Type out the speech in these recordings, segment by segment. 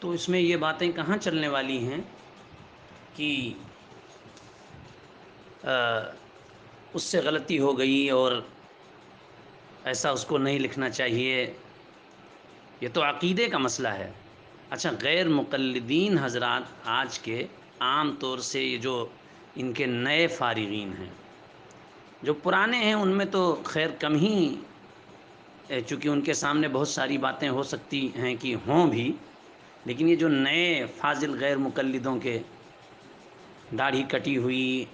تو اس میں یہ باتیں کہاں چلنے والی ہیں کہ اس سے غلطی ہو گئی اور ایسا اس کو نہیں لکھنا چاہیے. یہ تو عقیدے کا مسئلہ ہے. اچھا، غیر مقلدین حضرات آج کے عام طور سے یہ جو ان کے نئے فارغین ہیں، جو پرانے ہیں ان میں تو خیر کم ہی، چونکہ ان کے سامنے بہت ساری باتیں ہو سکتی ہیں کہ ہوں بھی، لیکن یہ جو نئے فاضل غیر مقلدوں کے داڑھی کٹی ہوئی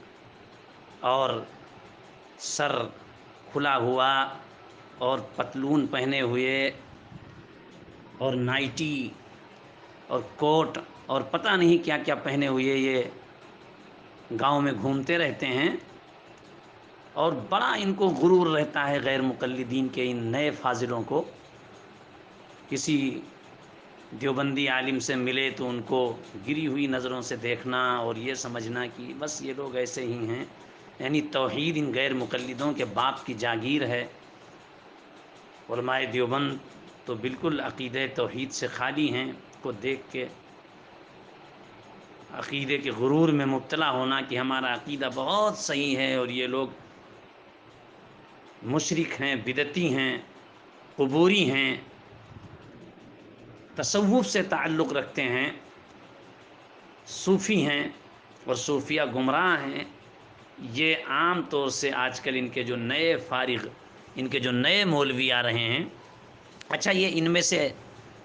اور سر کھلا ہوا اور پتلون پہنے ہوئے اور نائٹی اور کوٹ اور پتہ نہیں کیا کیا پہنے ہوئے یہ گاؤں میں گھومتے رہتے ہیں، اور بڑا ان کو غرور رہتا ہے غیر مقلدین کے ان نئے فاضلوں کو. کسی دیوبندی عالم سے ملے تو ان کو گری ہوئی نظروں سے دیکھنا اور یہ سمجھنا کہ بس یہ لوگ ایسے ہی ہیں. یعنی توحید ان غیر مقلدوں کے باپ کی جاگیر ہے. علماء دیوبند تو بالکل عقیدہ توحید سے خالی ہیں. کو دیکھ کے عقیدے کے غرور میں مبتلا ہونا کہ ہمارا عقیدہ بہت صحیح ہے اور یہ لوگ مشرک ہیں، بدعتی ہیں، قبوری ہیں، تصوف سے تعلق رکھتے ہیں، صوفی ہیں اور صوفیہ گمراہ ہیں. یہ عام طور سے آج کل ان کے جو نئے فارغ، ان کے جو نئے مولوی آ رہے ہیں. اچھا، یہ ان میں سے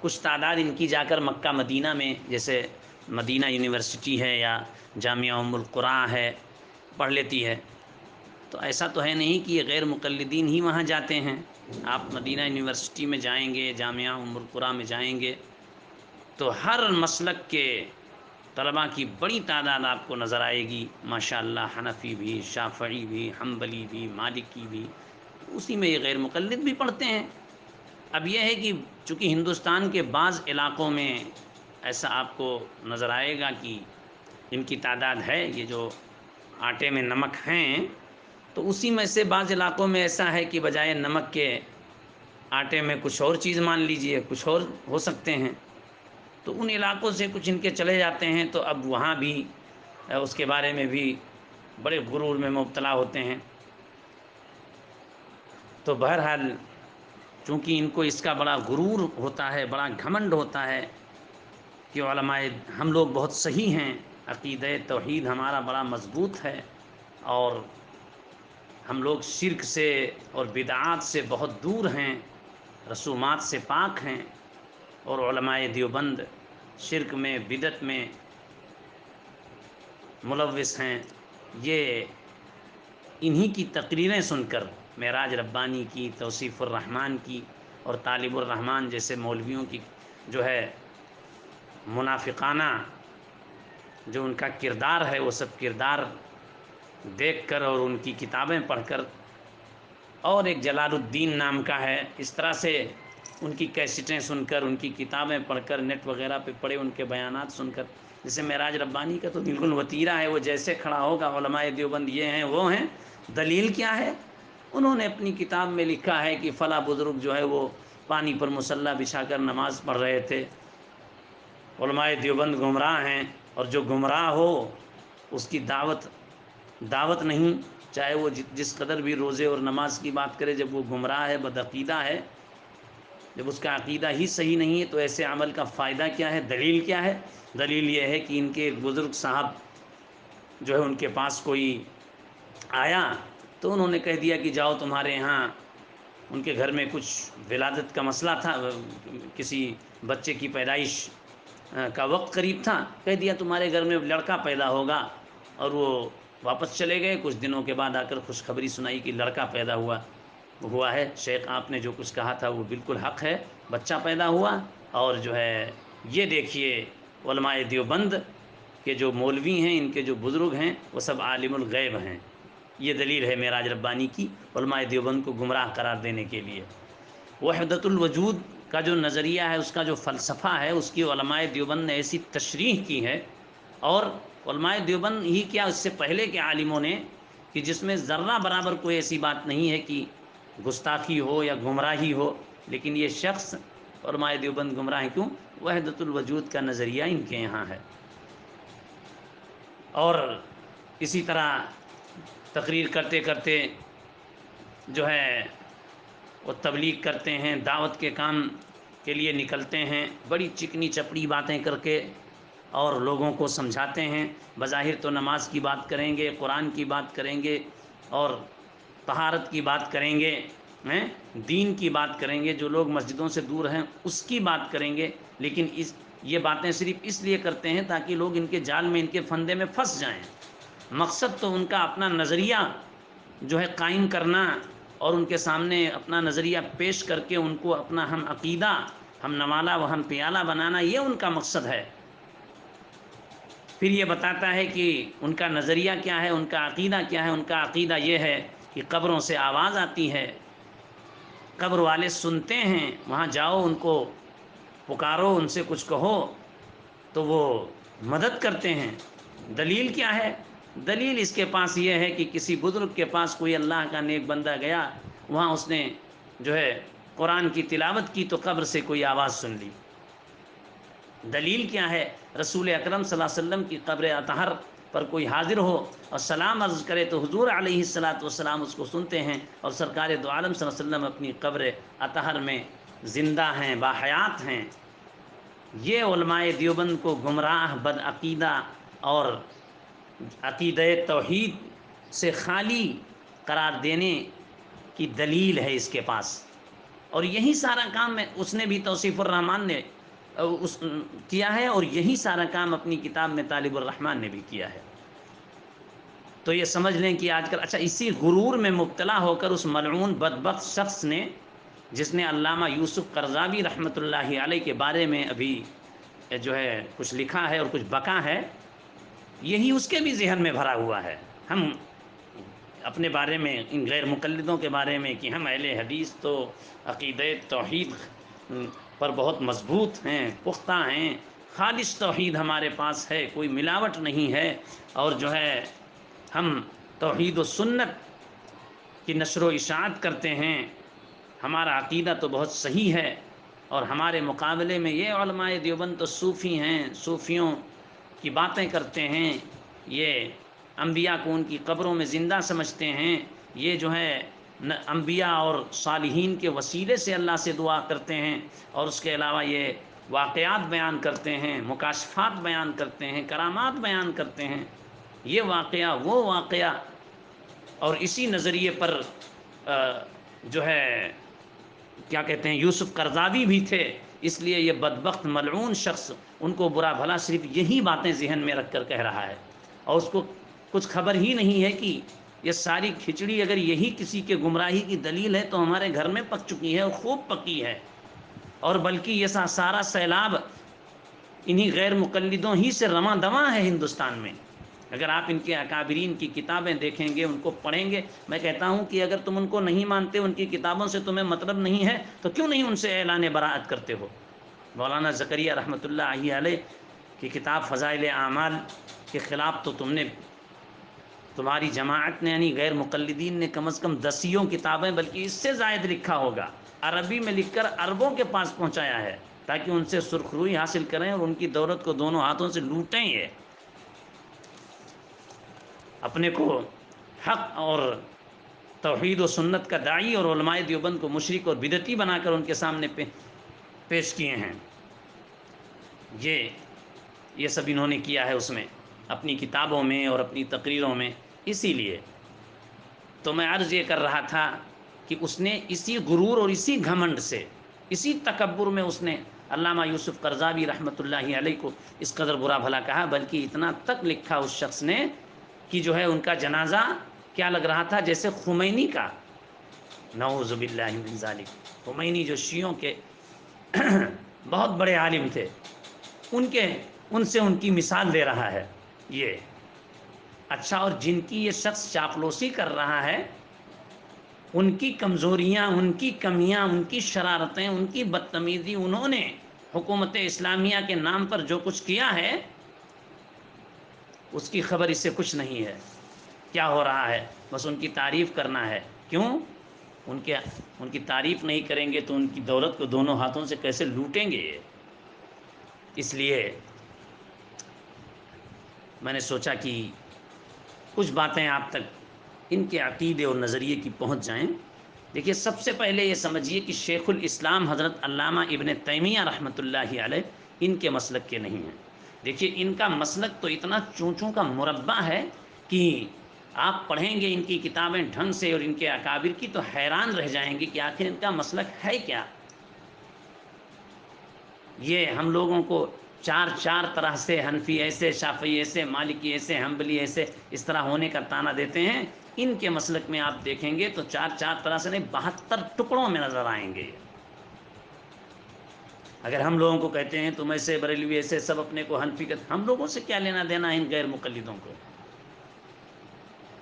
کچھ تعداد ان کی جا کر مکہ مدینہ میں، جیسے مدینہ یونیورسٹی ہے یا جامعہ ام القرآن ہے، پڑھ لیتی ہے. تو ایسا تو ہے نہیں کہ یہ غیر مقلدین ہی وہاں جاتے ہیں. آپ مدینہ یونیورسٹی میں جائیں گے، جامعہ ام القرآن میں جائیں گے، تو ہر مسلک کے طلباء کی بڑی تعداد آپ کو نظر آئے گی. ماشاءاللہ حنفی بھی، شافعی بھی، حنبلی بھی، مالکی بھی، اسی میں یہ غیر مقلد بھی پڑھتے ہیں. اب یہ ہے کہ چونکہ ہندوستان کے بعض علاقوں میں ایسا آپ کو نظر آئے گا کہ ان کی تعداد ہے، یہ جو آٹے میں نمک ہیں، تو اسی میں سے بعض علاقوں میں ایسا ہے کہ بجائے نمک کے آٹے میں کچھ اور چیز مان لیجئے، کچھ اور ہو سکتے ہیں. تو ان علاقوں سے کچھ ان کے چلے جاتے ہیں، تو اب وہاں بھی اس کے بارے میں بھی بڑے غرور میں مبتلا ہوتے ہیں. تو بہرحال چونکہ ان کو اس کا بڑا غرور ہوتا ہے، بڑا گھمنڈ ہوتا ہے کہ علماء ہم لوگ بہت صحیح ہیں، عقیدہ توحید ہمارا بڑا مضبوط ہے، اور ہم لوگ شرک سے اور بدعات سے بہت دور ہیں، رسومات سے پاک ہیں، اور علماء دیوبند شرک میں، بدعت میں ملوث ہیں. یہ انہی کی تقریریں سن کر معراج ربانی کی، توصیف الرحمن کی اور طالب الرحمن جیسے مولویوں کی جو ہے منافقانہ جو ان کا کردار ہے، وہ سب کردار دیکھ کر اور ان کی کتابیں پڑھ کر، اور ایک جلال الدین نام کا ہے، اس طرح سے ان کی کیسٹیں سن کر، ان کی کتابیں پڑھ کر، نیٹ وغیرہ پہ پڑھے ان کے بیانات سن کر، جیسے معراج ربانی کا تو بالکل وتیرہ ہے، وہ جیسے کھڑا ہوگا علماء دیوبند یہ ہیں وہ ہیں. دلیل کیا ہے؟ انہوں نے اپنی کتاب میں لکھا ہے کہ فلاں بزرگ جو ہے وہ پانی پر مصلی بچھا کر نماز پڑھ رہے تھے. علماء دیوبند گمراہ ہیں، اور جو گمراہ ہو اس کی دعوت نہیں، چاہے وہ جس قدر بھی روزے اور نماز کی بات کرے، جب وہ گمراہ ہے، بدعقیدہ ہے، جب اس کا عقیدہ ہی صحیح نہیں ہے، تو ایسے عمل کا فائدہ کیا ہے؟ دلیل کیا ہے؟ دلیل یہ ہے کہ ان کے ایک بزرگ صاحب جو ہے ان کے پاس کوئی آیا تو انہوں نے کہہ دیا کہ جاؤ، تمہارے یہاں ان کے گھر میں کچھ ولادت کا مسئلہ تھا، کسی بچے کی پیدائش کا وقت قریب تھا، کہہ دیا تمہارے گھر میں لڑکا پیدا ہوگا. اور وہ واپس چلے گئے. کچھ دنوں کے بعد آ کر خوشخبری سنائی کہ لڑکا پیدا ہوا ہے. شیخ آپ نے جو کچھ کہا تھا وہ بالکل حق ہے، بچہ پیدا ہوا. اور جو ہے یہ دیکھیے علماء دیوبند کے جو مولوی ہیں، ان کے جو بزرگ ہیں، وہ سب عالم الغیب ہیں. یہ دلیل ہے معراج ربانی کی علماء دیوبند کو گمراہ قرار دینے کے لیے. وحدت الوجود کا جو نظریہ ہے، اس کا جو فلسفہ ہے، اس کی علماء دیوبند نے ایسی تشریح کی ہے، اور علماء دیوبند ہی کیا، اس سے پہلے کے عالموں نے، کہ جس میں ذرہ برابر کوئی ایسی بات نہیں ہے کہ گستاخی ہو یا گمراہی ہو. لیکن یہ شخص علماء دیوبند گمراہ ہیں کیوں؟ وحدت الوجود کا نظریہ ان کے یہاں ہے. اور اسی طرح تقریر کرتے کرتے جو ہے وہ تبلیغ کرتے ہیں، دعوت کے کام کے لیے نکلتے ہیں، بڑی چکنی چپڑی باتیں کر کے اور لوگوں کو سمجھاتے ہیں. بظاہر تو نماز کی بات کریں گے، قرآن کی بات کریں گے اور طہارت کی بات کریں گے، دین کی بات کریں گے، جو لوگ مسجدوں سے دور ہیں اس کی بات کریں گے، لیکن یہ باتیں صرف اس لیے کرتے ہیں تاکہ لوگ ان کے جال میں، ان کے پھندے میں پھنس جائیں. مقصد تو ان کا اپنا نظریہ جو ہے قائم کرنا اور ان کے سامنے اپنا نظریہ پیش کر کے ان کو اپنا ہم عقیدہ، ہم نوالا و ہم پیالہ بنانا، یہ ان کا مقصد ہے. پھر یہ بتاتا ہے کہ ان کا نظریہ کیا ہے، ان کا عقیدہ کیا ہے. ان کا عقیدہ یہ ہے کہ قبروں سے آواز آتی ہے، قبر والے سنتے ہیں، وہاں جاؤ ان کو پکارو، ان سے کچھ کہو تو وہ مدد کرتے ہیں. دلیل کیا ہے؟ دلیل اس کے پاس یہ ہے کہ کسی بزرگ کے پاس کوئی اللہ کا نیک بندہ گیا، وہاں اس نے جو ہے قرآن کی تلاوت کی تو قبر سے کوئی آواز سن لی. دلیل کیا ہے؟ رسول اکرم صلی اللہ علیہ وسلم کی قبر اطہر پر کوئی حاضر ہو اور سلام عرض کرے تو حضور علیہ الصلاۃ والسلام اس کو سنتے ہیں، اور سرکار دو عالم صلی اللہ علیہ وسلم اپنی قبر اطہر میں زندہ ہیں، باحیات ہیں. یہ علماء دیوبند کو گمراہ، بدعقیدہ اور عقیدہ توحید سے خالی قرار دینے کی دلیل ہے اس کے پاس. اور یہی سارا کام اس نے بھی توصیف الرحمان نے کیا ہے، اور یہی سارا کام اپنی کتاب میں طالب الرحمن نے بھی کیا ہے. تو یہ سمجھ لیں کہ آج کل اچھا اسی غرور میں مبتلا ہو کر اس ملعون بدبخت شخص نے، جس نے علامہ یوسف قرضاوی رحمۃ اللہ علیہ کے بارے میں ابھی جو ہے کچھ لکھا ہے اور کچھ بکا ہے، یہی اس کے بھی ذہن میں بھرا ہوا ہے. ہم اپنے بارے میں، ان غیر مقلدوں کے بارے میں کہ ہم اہل حدیث تو عقیدہ توحید پر بہت مضبوط ہیں، پختہ ہیں، خالص توحید ہمارے پاس ہے، کوئی ملاوٹ نہیں ہے، اور جو ہے ہم توحید و سنت کی نشر و اشاعت کرتے ہیں، ہمارا عقیدہ تو بہت صحیح ہے. اور ہمارے مقابلے میں یہ علماء دیوبند تو صوفی ہیں، صوفیوں کی باتیں کرتے ہیں، یہ انبیاء کو ان کی قبروں میں زندہ سمجھتے ہیں، یہ جو ہے انبیاء اور صالحین کے وسیلے سے اللہ سے دعا کرتے ہیں، اور اس کے علاوہ یہ واقعات بیان کرتے ہیں، مکاشفات بیان کرتے ہیں، کرامات بیان کرتے ہیں. یہ واقعہ وہ واقعہ، اور اسی نظریے پر جو ہے کیا کہتے ہیں یوسف قرضاوی بھی تھے. اس لیے یہ بدبخت ملعون شخص ان کو برا بھلا صرف یہی باتیں ذہن میں رکھ کر کہہ رہا ہے، اور اس کو کچھ خبر ہی نہیں ہے کہ یہ ساری کھچڑی اگر یہی کسی کے گمراہی کی دلیل ہے تو ہمارے گھر میں پک چکی ہے اور خوب پکی ہے. اور بلکہ یہ سارا سیلاب انہی غیر مقلدوں ہی سے رواں دواں ہے ہندوستان میں. اگر آپ ان کے اکابرین کی کتابیں دیکھیں گے، ان کو پڑھیں گے، میں کہتا ہوں کہ اگر تم ان کو نہیں مانتے، ان کی کتابوں سے تمہیں مطلب نہیں ہے، تو کیوں نہیں ان سے اعلان براءت کرتے ہو؟ مولانا زکریا رحمۃ اللہ علیہ کی کتاب فضائل اعمال کے خلاف تو تمہاری جماعت نے یعنی غیر مقلدین نے کم از کم دسیوں کتابیں، بلکہ اس سے زائد لکھا ہوگا، عربی میں لکھ کر عربوں کے پاس پہنچایا ہے، تاکہ ان سے سرخروئی حاصل کریں اور ان کی دولت کو دونوں ہاتھوں سے لوٹیں. یہ اپنے کو حق اور توحید و سنت کا داعی اور علماء دیوبند کو مشرک اور بدعتی بنا کر ان کے سامنے پیش کیے ہیں. یہ سب انہوں نے کیا ہے اس میں، اپنی کتابوں میں اور اپنی تقریروں میں. اسی لیے تو میں عرض یہ کر رہا تھا کہ اس نے اسی غرور اور اسی گھمنڈ سے، اسی تکبر میں اس نے علامہ یوسف قرضاوی رحمۃ اللہ علیہ کو اس قدر برا بھلا کہا، بلکہ اتنا تک لکھا اس شخص نے کہ جو ہے ان کا جنازہ کیا لگ رہا تھا جیسے خمینی کا، نعوذ باللہ من ذالک. خمینی جو شیعوں کے بہت بڑے عالم تھے، ان سے ان کی مثال دے رہا ہے یہ. اچھا، اور جن کی یہ شخص چاپلوسی کر رہا ہے، ان کی کمزوریاں، ان کی کمیاں، ان کی شرارتیں، ان کی بدتمیزی، انہوں نے حکومت اسلامیہ کے نام پر جو کچھ کیا ہے اس کی خبر اس سے کچھ نہیں ہے. کیا ہو رہا ہے؟ بس ان کی تعریف کرنا ہے. کیوں؟ ان کی تعریف نہیں کریں گے تو ان کی دولت کو دونوں ہاتھوں سے کیسے لوٹیں گے یہ؟ اس لیے میں نے سوچا کہ کچھ باتیں آپ تک ان کے عقیدے اور نظریے کی پہنچ جائیں۔ دیکھیے، سب سے پہلے یہ سمجھیے کہ شیخ الاسلام حضرت علامہ ابن تیمیہ رحمۃ اللہ علیہ ان کے مسلک کے نہیں ہیں۔ دیکھیے، ان کا مسلک تو اتنا چونچوں کا مربع ہے کہ آپ پڑھیں گے ان کی کتابیں ڈھنگ سے اور ان کے اکابر کی تو حیران رہ جائیں گے کہ آخر ان کا مسلک ہے کیا۔ یہ ہم لوگوں کو چار طرح سے حنفی ایسے، شافعی ایسے، مالکی ایسے، حنبلی ایسے، اس طرح ہونے کا تانا دیتے ہیں۔ ان کے مسلک میں آپ دیکھیں گے تو چار طرح سے نہیں، 72 ٹکڑوں میں نظر آئیں گے۔ اگر ہم لوگوں کو کہتے ہیں تم ایسے، بریلوی ایسے، سب اپنے کو حنفی کہتے، ہم لوگوں سے کیا لینا دینا ہے ان غیر مقلدوں کو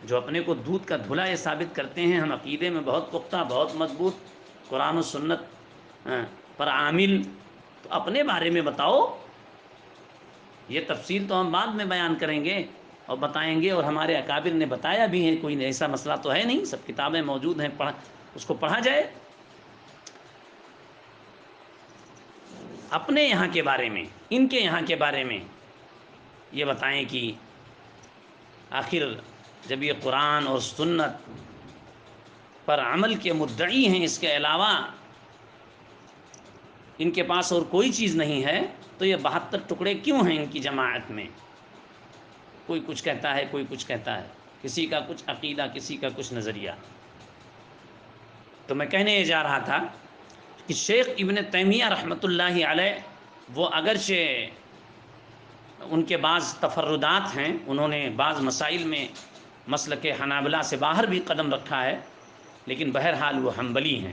جو اپنے کو دودھ کا دھلا یہ ثابت کرتے ہیں ہم عقیدے میں بہت پختہ، بہت مضبوط، قرآن و سنت پر عامل، تو اپنے بارے میں بتاؤ۔ یہ تفصیل تو ہم بعد میں بیان کریں گے اور بتائیں گے، اور ہمارے اکابر نے بتایا بھی ہے، کوئی ایسا مسئلہ تو ہے نہیں، سب کتابیں موجود ہیں، اس کو پڑھا جائے۔ اپنے یہاں کے بارے میں، ان کے یہاں کے بارے میں یہ بتائیں کہ آخر جب یہ قرآن اور سنت پر عمل کے مدعی ہیں، اس کے علاوہ ان کے پاس اور کوئی چیز نہیں ہے، تو یہ 72 ٹکڑے کیوں ہیں ان کی جماعت میں؟ کوئی کچھ کہتا ہے، کوئی کچھ کہتا ہے، کسی کا کچھ عقیدہ، کسی کا کچھ نظریہ۔ تو میں کہنے یہ جا رہا تھا کہ شیخ ابن تیمیہ رحمۃ اللہ علیہ وہ اگرچہ ان کے بعض تفردات ہیں، انہوں نے بعض مسائل میں مسلک حنابلہ سے باہر بھی قدم رکھا ہے، لیکن بہرحال وہ حنبلی ہیں۔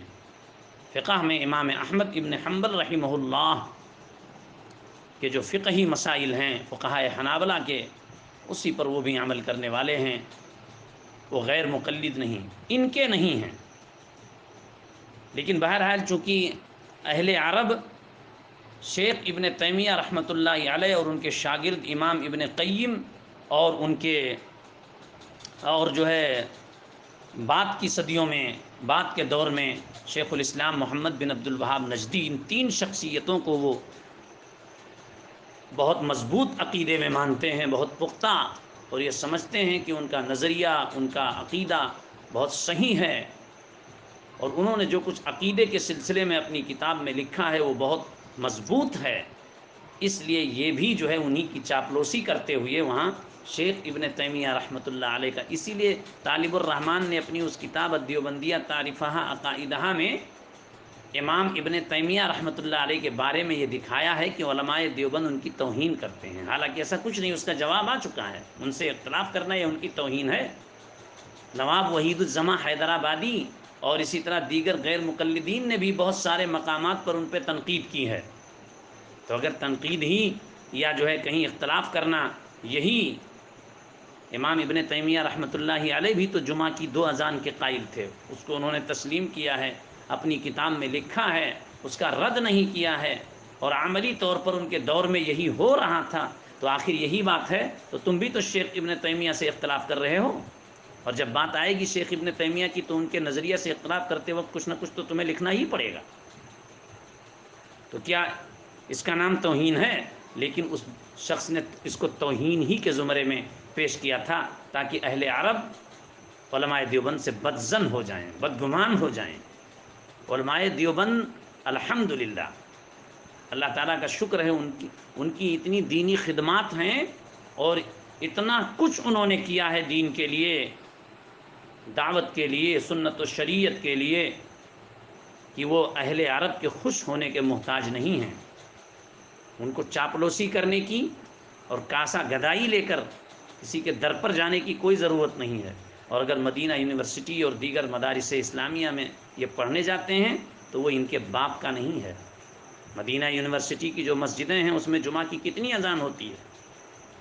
فقہ میں امام احمد ابن حنبل رحمہ اللہ کے جو فقہی مسائل ہیں فقہائے حنابلہ کے، اسی پر وہ بھی عمل کرنے والے ہیں، وہ غیر مقلد نہیں، ان کے نہیں ہیں۔ لیکن بہرحال چونکہ اہل عرب شیخ ابن تیمیہ رحمۃ اللہ علیہ اور ان کے شاگرد امام ابن قیم اور ان کے اور جو ہے بعد کی صدیوں میں، بعد کے دور میں شیخ الاسلام محمد بن عبد الوہاب نجدی، ان تین شخصیتوں کو وہ بہت مضبوط عقیدے میں مانتے ہیں، بہت پختہ، اور یہ سمجھتے ہیں کہ ان کا نظریہ، ان کا عقیدہ بہت صحیح ہے، اور انہوں نے جو کچھ عقیدے کے سلسلے میں اپنی کتاب میں لکھا ہے وہ بہت مضبوط ہے۔ اس لیے یہ بھی جو ہے انہی کی چاپلوسی کرتے ہوئے وہاں شیخ ابن تیمیہ رحمۃ اللہ علیہ کا، اسی لیے طالب الرحمن نے اپنی اس کتاب الدیوبندیہ تعریفہ عقائدہ میں امام ابن تیمیہ رحمۃ اللہ علیہ کے بارے میں یہ دکھایا ہے کہ علماء دیوبند ان کی توہین کرتے ہیں، حالانکہ ایسا کچھ نہیں، اس کا جواب آ چکا ہے۔ ان سے اختلاف کرنا یہ ان کی توہین ہے۔ نواب وحید الزماں حیدرآبادی اور اسی طرح دیگر غیر مقلدین نے بھی بہت سارے مقامات پر ان پہ تنقید کی ہے۔ تو اگر تنقید ہی یا جو ہے کہیں اختلاف کرنا یہی، امام ابن تیمیہ رحمۃ اللہ علیہ بھی تو جمعہ کی 2 اذان کے قائل تھے، اس کو انہوں نے تسلیم کیا ہے، اپنی کتاب میں لکھا ہے، اس کا رد نہیں کیا ہے، اور عملی طور پر ان کے دور میں یہی ہو رہا تھا۔ تو آخر یہی بات ہے، تو تم بھی تو شیخ ابن تیمیہ سے اختلاف کر رہے ہو، اور جب بات آئے گی شیخ ابن تیمیہ کی تو ان کے نظریہ سے اختلاف کرتے وقت کچھ نہ کچھ تو تمہیں لکھنا ہی پڑے گا۔ تو کیا اس کا نام توہین ہے؟ لیکن اس شخص نے اس کو توہین ہی کے زمرے میں پیش کیا تھا تاکہ اہل عرب علماء دیوبند سے بدظن ہو جائیں، بدگمان ہو جائیں۔ علماء دیوبند الحمدللہ، اللہ تعالیٰ کا شکر ہے، ان کی اتنی دینی خدمات ہیں اور اتنا کچھ انہوں نے کیا ہے دین کے لیے، دعوت کے لیے، سنت و شریعت کے لیے، کہ وہ اہل عرب کے خوش ہونے کے محتاج نہیں ہیں۔ ان کو چاپلوسی کرنے کی اور کاسا گدائی لے کر کسی کے در پر جانے کی کوئی ضرورت نہیں ہے۔ اور اگر مدینہ یونیورسٹی اور دیگر مدارس اسلامیہ میں یہ پڑھنے جاتے ہیں تو وہ ان کے باپ کا نہیں ہے۔ مدینہ یونیورسٹی کی جو مسجدیں ہیں اس میں جمعہ کی کتنی اذان ہوتی ہے؟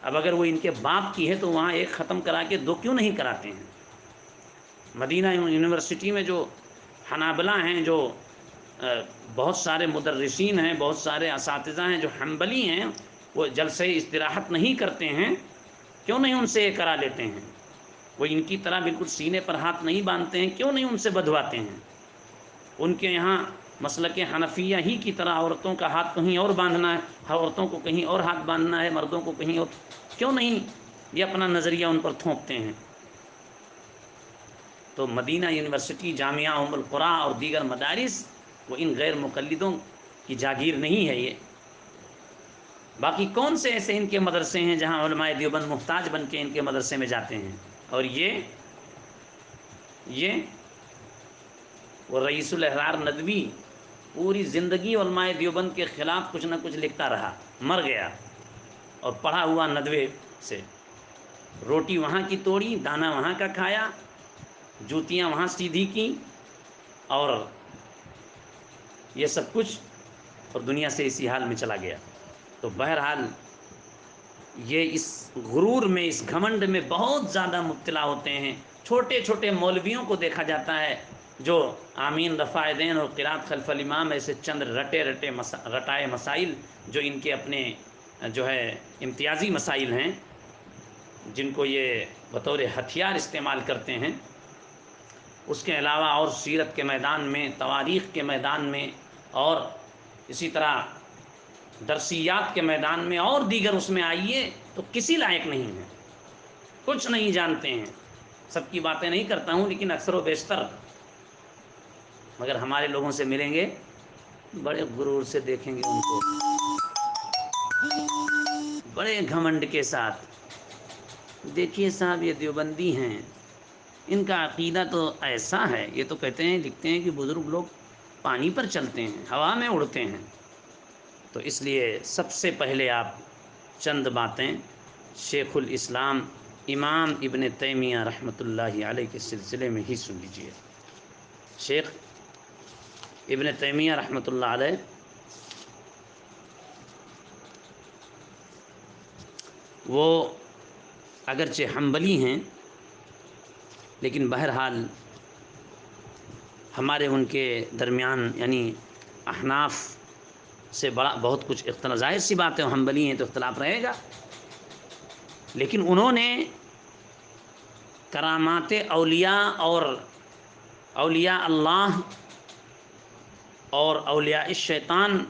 اب اگر وہ ان کے باپ کی ہے تو وہاں ایک ختم کرا کے 2 کیوں نہیں کراتے ہیں؟ مدینہ یونیورسٹی میں جو حنابلہ ہیں، جو بہت سارے مدرسین ہیں، بہت سارے اساتذہ ہیں جو حنبلی ہیں، وہ جلسے استراحت نہیں کرتے ہیں، کیوں نہیں ان سے یہ کرا لیتے ہیں؟ وہ ان کی طرح بالکل سینے پر ہاتھ نہیں باندھتے ہیں، کیوں نہیں ان سے بدھواتے ہیں؟ ان کے یہاں مسلک حنفیہ ہی کی طرح عورتوں کا ہاتھ کہیں اور باندھنا ہے، عورتوں کو کہیں اور ہاتھ باندھنا ہے، مردوں کو کہیں اور، کیوں نہیں یہ اپنا نظریہ ان پر تھوپتے ہیں؟ تو مدینہ یونیورسٹی، جامعہ ام القریٰ اور دیگر مدارس وہ ان غیر مقلدوں کی جاگیر نہیں ہے یہ۔ باقی کون سے ایسے ان کے مدرسے ہیں جہاں علماء دیوبند محتاج بن کے ان کے مدرسے میں جاتے ہیں؟ اور یہ وہ رئیس الاحرار ندوی پوری زندگی علماء دیوبند کے خلاف کچھ نہ کچھ لکھتا رہا، مر گیا اور پڑھا ہوا ندوے سے، روٹی وہاں کی توڑی، دانا وہاں کا کھایا، جوتیاں وہاں سیدھی کی، اور یہ سب کچھ، اور دنیا سے اسی حال میں چلا گیا۔ تو بہرحال یہ اس غرور میں، اس گھمنڈ میں بہت زیادہ مبتلا ہوتے ہیں۔ چھوٹے چھوٹے مولویوں کو دیکھا جاتا ہے جو آمین رفع دین اور قرات خلف الامام ایسے چند رٹائے مسائل جو ان کے اپنے جو ہے امتیازی مسائل ہیں، جن کو یہ بطور ہتھیار استعمال کرتے ہیں، اس کے علاوہ اور سیرت کے میدان میں، تواریخ کے میدان میں، اور اسی طرح درسیات کے میدان میں اور دیگر اس میں آئیے تو کسی لائق نہیں ہیں، کچھ نہیں جانتے ہیں۔ سب کی باتیں نہیں کرتا ہوں لیکن اکثر و بیشتر، مگر ہمارے لوگوں سے ملیں گے بڑے غرور سے دیکھیں گے ان کو، بڑے گھمنڈ کے ساتھ۔ دیکھیے صاحب یہ دیوبندی ہیں، ان کا عقیدہ تو ایسا ہے، یہ تو کہتے ہیں، لکھتے ہیں کہ بزرگ لوگ پانی پر چلتے ہیں، ہوا میں اڑتے ہیں۔ تو اس لیے سب سے پہلے آپ چند باتیں شیخ الاسلام امام ابن تیمیہ رحمۃ اللہ علیہ کے سلسلے میں ہی سن لیجیے۔ شیخ ابن تیمیہ رحمۃ اللہ علیہ وہ اگرچہ حنبلی ہیں، لیکن بہرحال ہمارے ان کے درمیان یعنی احناف سے بہت کچھ اختلاف، ظاہر سی بات ہے حنبلی ہیں تو اختلاف رہے گا، لیکن انہوں نے کرامات اولیاء اور اولیاء اللہ اور اولیاء الشیطان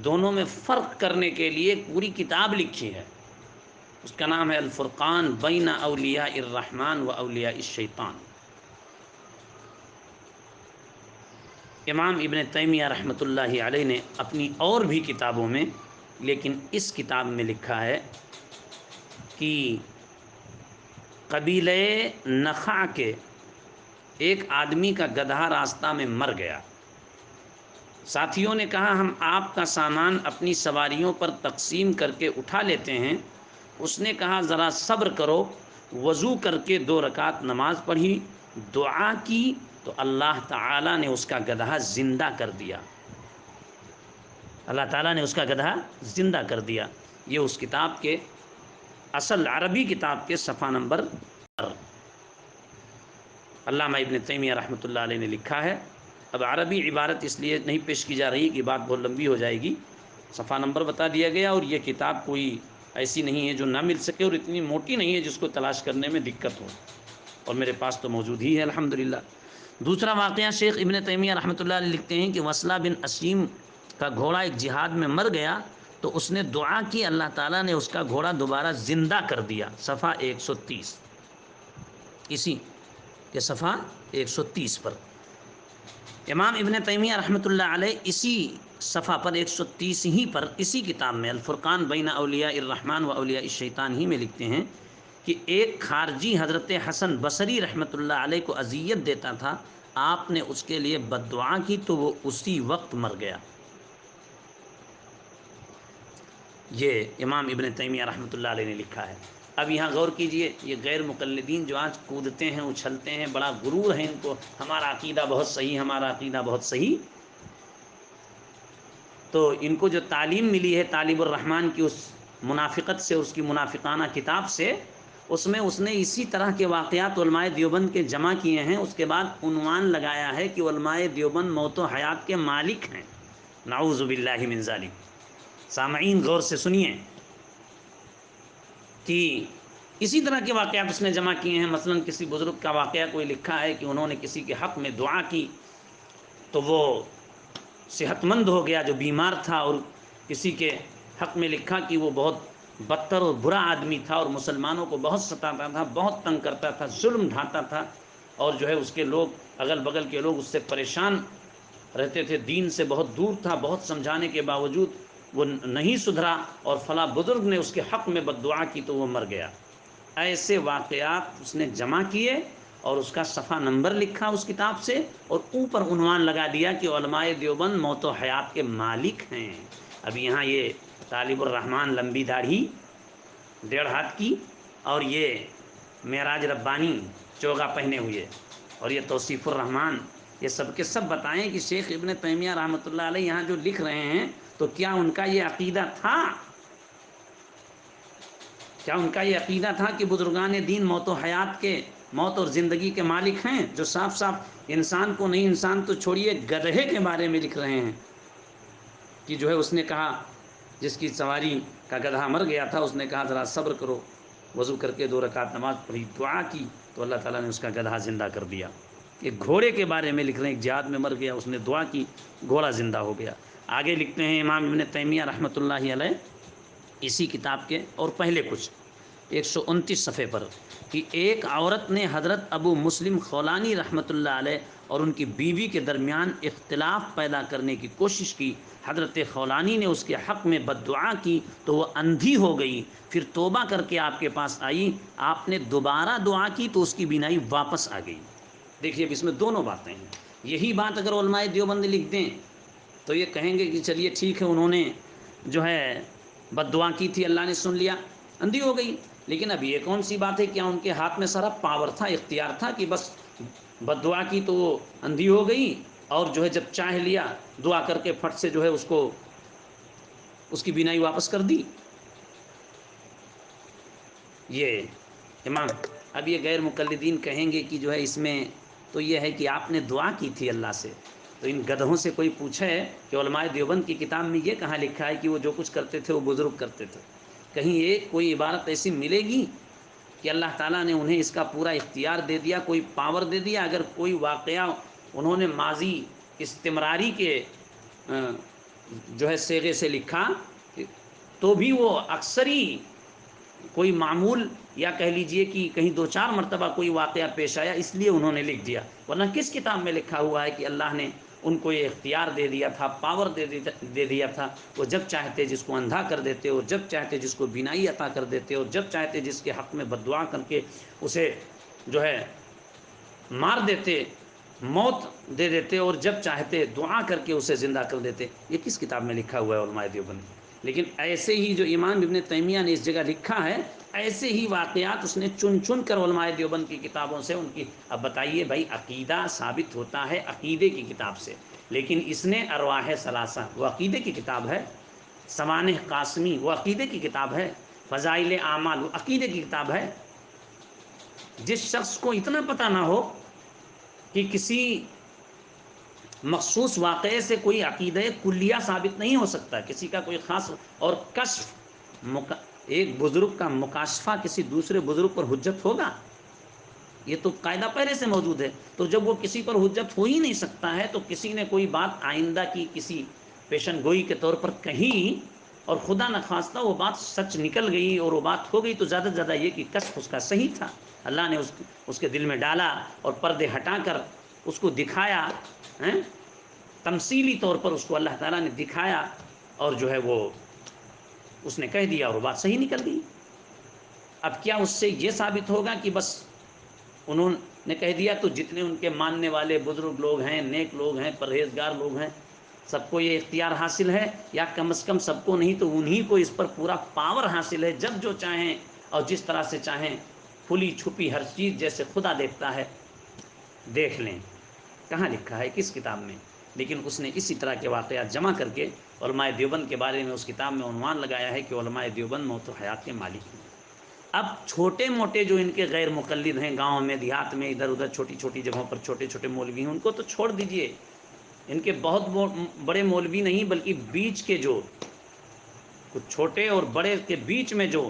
دونوں میں فرق کرنے کے لیے ایک پوری کتاب لکھی ہے، اس کا نام ہے الفرقان بین اولیاء الرحمن و اولیاء الشیطان۔ امام ابن تیمیہ رحمۃ اللہ علیہ نے اپنی اور بھی کتابوں میں، لیکن اس کتاب میں لکھا ہے کہ قبیلہ نخع کے ایک آدمی کا گدھا راستہ میں مر گیا، ساتھیوں نے کہا ہم آپ کا سامان اپنی سواریوں پر تقسیم کر کے اٹھا لیتے ہیں۔ اس نے کہا ذرا صبر کرو، وضو کر کے 2 رکعت نماز پڑھی، دعا کی تو اللہ تعالیٰ نے اس کا گدھا زندہ کر دیا، اللہ تعالیٰ نے اس کا گدھا زندہ کر دیا۔ یہ اس کتاب کے اصل عربی کتاب کے صفحہ نمبر پر علامہ ابن تیمیہ رحمۃ اللہ علیہ نے لکھا ہے۔ اب عربی عبارت اس لیے نہیں پیش کی جا رہی کہ بات بہت لمبی ہو جائے گی، صفحہ نمبر بتا دیا گیا، اور یہ کتاب کوئی ایسی نہیں ہے جو نہ مل سکے، اور اتنی موٹی نہیں ہے جس کو تلاش کرنے میں دقت ہو، اور میرے پاس تو موجود ہی ہے الحمدللہ۔ دوسرا واقعہ شیخ ابن تیمیہ رحمۃ اللہ علیہ لکھتے ہیں کہ وصلہ بن اسیم کا گھوڑا ایک جہاد میں مر گیا تو اس نے دعا کی، اللہ تعالیٰ نے اس کا گھوڑا دوبارہ زندہ کر دیا، صفحہ 130، اسی کے صفحہ 130 پر امام ابن تیمیہ رحمۃ اللہ علیہ اسی صفحہ پر 130 ہی پر اسی کتاب میں الفرقان بین اولیاء الرحمن و اولیاء الشیطان ہی میں لکھتے ہیں کہ ایک خارجی حضرت حسن بصری رحمۃ اللہ علیہ کو اذیت دیتا تھا، آپ نے اس کے لیے بد دعا کی تو وہ اسی وقت مر گیا۔ یہ امام ابن تیمیہ رحمۃ اللہ علیہ نے لکھا ہے۔ اب یہاں غور کیجئے، یہ غیر مقلدین جو آج کودتے ہیں، اچھلتے ہیں، بڑا غرور ہے ان کو، ہمارا عقیدہ بہت صحیح، ہمارا عقیدہ بہت صحیح۔ تو ان کو جو تعلیم ملی ہے طالب الرحمن کی اس منافقت سے، اس کی منافقانہ کتاب سے، اس میں اس نے اسی طرح کے واقعات علماء دیوبند کے جمع کیے ہیں، اس کے بعد عنوان لگایا ہے کہ علماء دیوبند موت و حیات کے مالک ہیں، نعوذ باللہ من ذالک۔ سامعین غور سے سنیے کہ اسی طرح کے واقعات اس نے جمع کیے ہیں، مثلا کسی بزرگ کا واقعہ کوئی لکھا ہے کہ انہوں نے کسی کے حق میں دعا کی تو وہ صحت مند ہو گیا جو بیمار تھا، اور کسی کے حق میں لکھا کہ وہ بہت بدتر اور برا آدمی تھا اور مسلمانوں کو بہت ستاتا تھا، بہت تنگ کرتا تھا، ظلم ڈھاتا تھا، اور جو ہے اس کے لوگ، اگل بغل کے لوگ اس سے پریشان رہتے تھے، دین سے بہت دور تھا، بہت سمجھانے کے باوجود وہ نہیں سدھرا، اور فلاں بزرگ نے اس کے حق میں بد دعا کی تو وہ مر گیا۔ ایسے واقعات اس نے جمع کیے اور اس کا صفحہ نمبر لکھا اس کتاب سے، اور اوپر عنوان لگا دیا کہ علماء دیوبند موت و حیات کے مالک ہیں۔ اب یہاں یہ طالب الرحمن لمبی داڑھی 1.5 ہاتھ کی، اور یہ معراج ربانی چوگا پہنے ہوئے، اور یہ توصیف الرحمن، یہ سب کے سب بتائیں کہ شیخ ابن تیمیہ رحمۃ اللہ علیہ یہاں جو لکھ رہے ہیں تو کیا ان کا یہ عقیدہ تھا؟ کیا ان کا یہ عقیدہ تھا کہ بزرگان دین موت و حیات کے، موت اور زندگی کے مالک ہیں، جو صاف صاف انسان کو نہیں، انسان تو چھوڑیے گدھے کے بارے میں لکھ رہے ہیں کہ جو ہے اس نے کہا، جس کی سواری کا گدھا مر گیا تھا، اس نے کہا ذرا صبر کرو، وضو کر کے 2 رکعت نماز پڑھی، دعا کی تو اللہ تعالیٰ نے اس کا گدھا زندہ کر دیا۔ ایک گھوڑے کے بارے میں لکھ رہے ہیں، ایک جہاد میں مر گیا، اس نے دعا کی، گھوڑا زندہ ہو گیا۔ آگے لکھتے ہیں امام ابن تیمیہ رحمۃ اللہ علیہ اسی کتاب کے اور پہلے کچھ 129 صفحے پر، کہ ایک عورت نے حضرت ابو مسلم خولانی رحمۃ اللہ علیہ اور ان کی بیوی کے درمیان اختلاف پیدا کرنے کی کوشش کی۔ حضرت خولانی نے اس کے حق میں بد دعا کی تو وہ اندھی ہو گئی، پھر توبہ کر کے آپ کے پاس آئی، آپ نے دوبارہ دعا کی تو اس کی بینائی واپس آ گئی۔ دیکھیے اب اس میں دونوں باتیں ہیں۔ یہی بات اگر علماء دیوبند لکھ دیں تو یہ کہیں گے کہ چلیے ٹھیک ہے، انہوں نے جو ہے بد دعا کی تھی، اللہ نے سن لیا، اندھی ہو گئی۔ لیکن اب یہ کون سی بات ہے؟ کیا ان کے ہاتھ میں سارا پاور تھا، اختیار تھا کہ بس بد دعا کی تو وہ اندھی ہو گئی، اور جو ہے جب چاہ لیا دعا کر کے پھٹ سے جو ہے اس کو، اس کی بینائی واپس کر دی؟ یہ امام، اب یہ غیر مقلدین کہیں گے کہ جو ہے اس میں تو یہ ہے کہ آپ نے دعا کی تھی اللہ سے، تو ان گدھوں سے کوئی پوچھے کہ علماء دیوبند کی کتاب میں یہ کہاں لکھا ہے کہ وہ جو کچھ کرتے تھے وہ بزرگ کرتے تھے؟ کہیں ایک کوئی عبارت ایسی ملے گی کہ اللہ تعالیٰ نے انہیں اس کا پورا اختیار دے دیا، کوئی پاور دے دیا؟ اگر کوئی واقعہ انہوں نے ماضی استمراری کے جو ہے صیغے سے لکھا تو بھی وہ اکثر ہی کوئی معمول، یا کہہ لیجئے کہ کہیں 2-4 مرتبہ کوئی واقعہ پیش آیا اس لیے انہوں نے لکھ دیا، ورنہ کس کتاب میں لکھا ہوا ہے کہ اللہ نے ان کو یہ اختیار دے دیا تھا، پاور دے دیا تھا، وہ جب چاہتے جس کو اندھا کر دیتے، اور جب چاہتے جس کو بینائی عطا کر دیتے، اور جب چاہتے جس کے حق میں بد دعا کر کے اسے جو ہے مار دیتے، موت دے دیتے، اور جب چاہتے دعا کر کے اسے زندہ کر دیتے؟ یہ کس کتاب میں لکھا ہوا ہے علماء دیوبند؟ لیکن ایسے ہی جو امام ابن تیمیہ نے اس جگہ لکھا ہے، ایسے ہی واقعات اس نے چن چن کر علماء دیوبند کی کتابوں سے ان کی، اب بتائیے بھائی عقیدہ ثابت ہوتا ہے عقیدے کی کتاب سے، لیکن اس نے ارواح ثلاثہ وہ عقیدے کی کتاب ہے، سوانح قاسمی وہ عقیدے کی کتاب ہے، فضائل اعمال وہ عقیدے کی کتاب ہے۔ جس شخص کو اتنا پتہ نہ ہو کہ کسی مخصوص واقعے سے کوئی عقیدہ کلیہ ثابت نہیں ہو سکتا، کسی کا کوئی خاص، اور کشف ایک بزرگ کا مکاشفہ کسی دوسرے بزرگ پر حجت ہوگا؟ یہ تو قاعدہ پہلے سے موجود ہے۔ تو جب وہ کسی پر حجت ہو ہی نہیں سکتا ہے، تو کسی نے کوئی بات آئندہ کی کسی پیشن گوئی کے طور پر کہی، اور خدا نخواستہ وہ بات سچ نکل گئی اور وہ بات ہو گئی، تو زیادہ سے زیادہ یہ کہ کشف اس کا صحیح تھا، اللہ نے اس کے دل میں ڈالا اور پردے ہٹا کر اس کو دکھایا، تمثیلی طور پر اس کو اللہ تعالیٰ نے دکھایا، اور جو ہے وہ اس نے کہہ دیا اور وہ بات صحیح نکل گئی۔ اب کیا اس سے یہ ثابت ہوگا کہ بس انہوں نے کہہ دیا تو جتنے ان کے ماننے والے بزرگ لوگ ہیں، نیک لوگ ہیں، پرہیزگار لوگ ہیں، سب کو یہ اختیار حاصل ہے؟ یا کم از کم سب کو نہیں تو انہی کو اس پر پورا پاور حاصل ہے، جب جو چاہیں اور جس طرح سے چاہیں، کھلی چھپی ہر چیز جیسے خدا دیکھتا ہے دیکھ لیں؟ کہاں لکھا ہے کس کتاب میں؟ لیکن اس نے اسی طرح کے واقعات جمع کر کے علماء دیوبند کے بارے میں اس کتاب میں عنوان لگایا ہے کہ علماء دیوبند موت و حیات کے مالک ہیں۔ اب چھوٹے موٹے جو ان کے غیر مقلد ہیں، گاؤں میں دیہات میں ادھر ادھر چھوٹی چھوٹی جگہوں پر چھوٹے چھوٹے مولوی ہیں، ان کو تو چھوڑ دیجئے، ان کے بہت بڑے مولوی نہیں بلکہ بیچ کے جو کچھ چھوٹے اور بڑے کے بیچ میں جو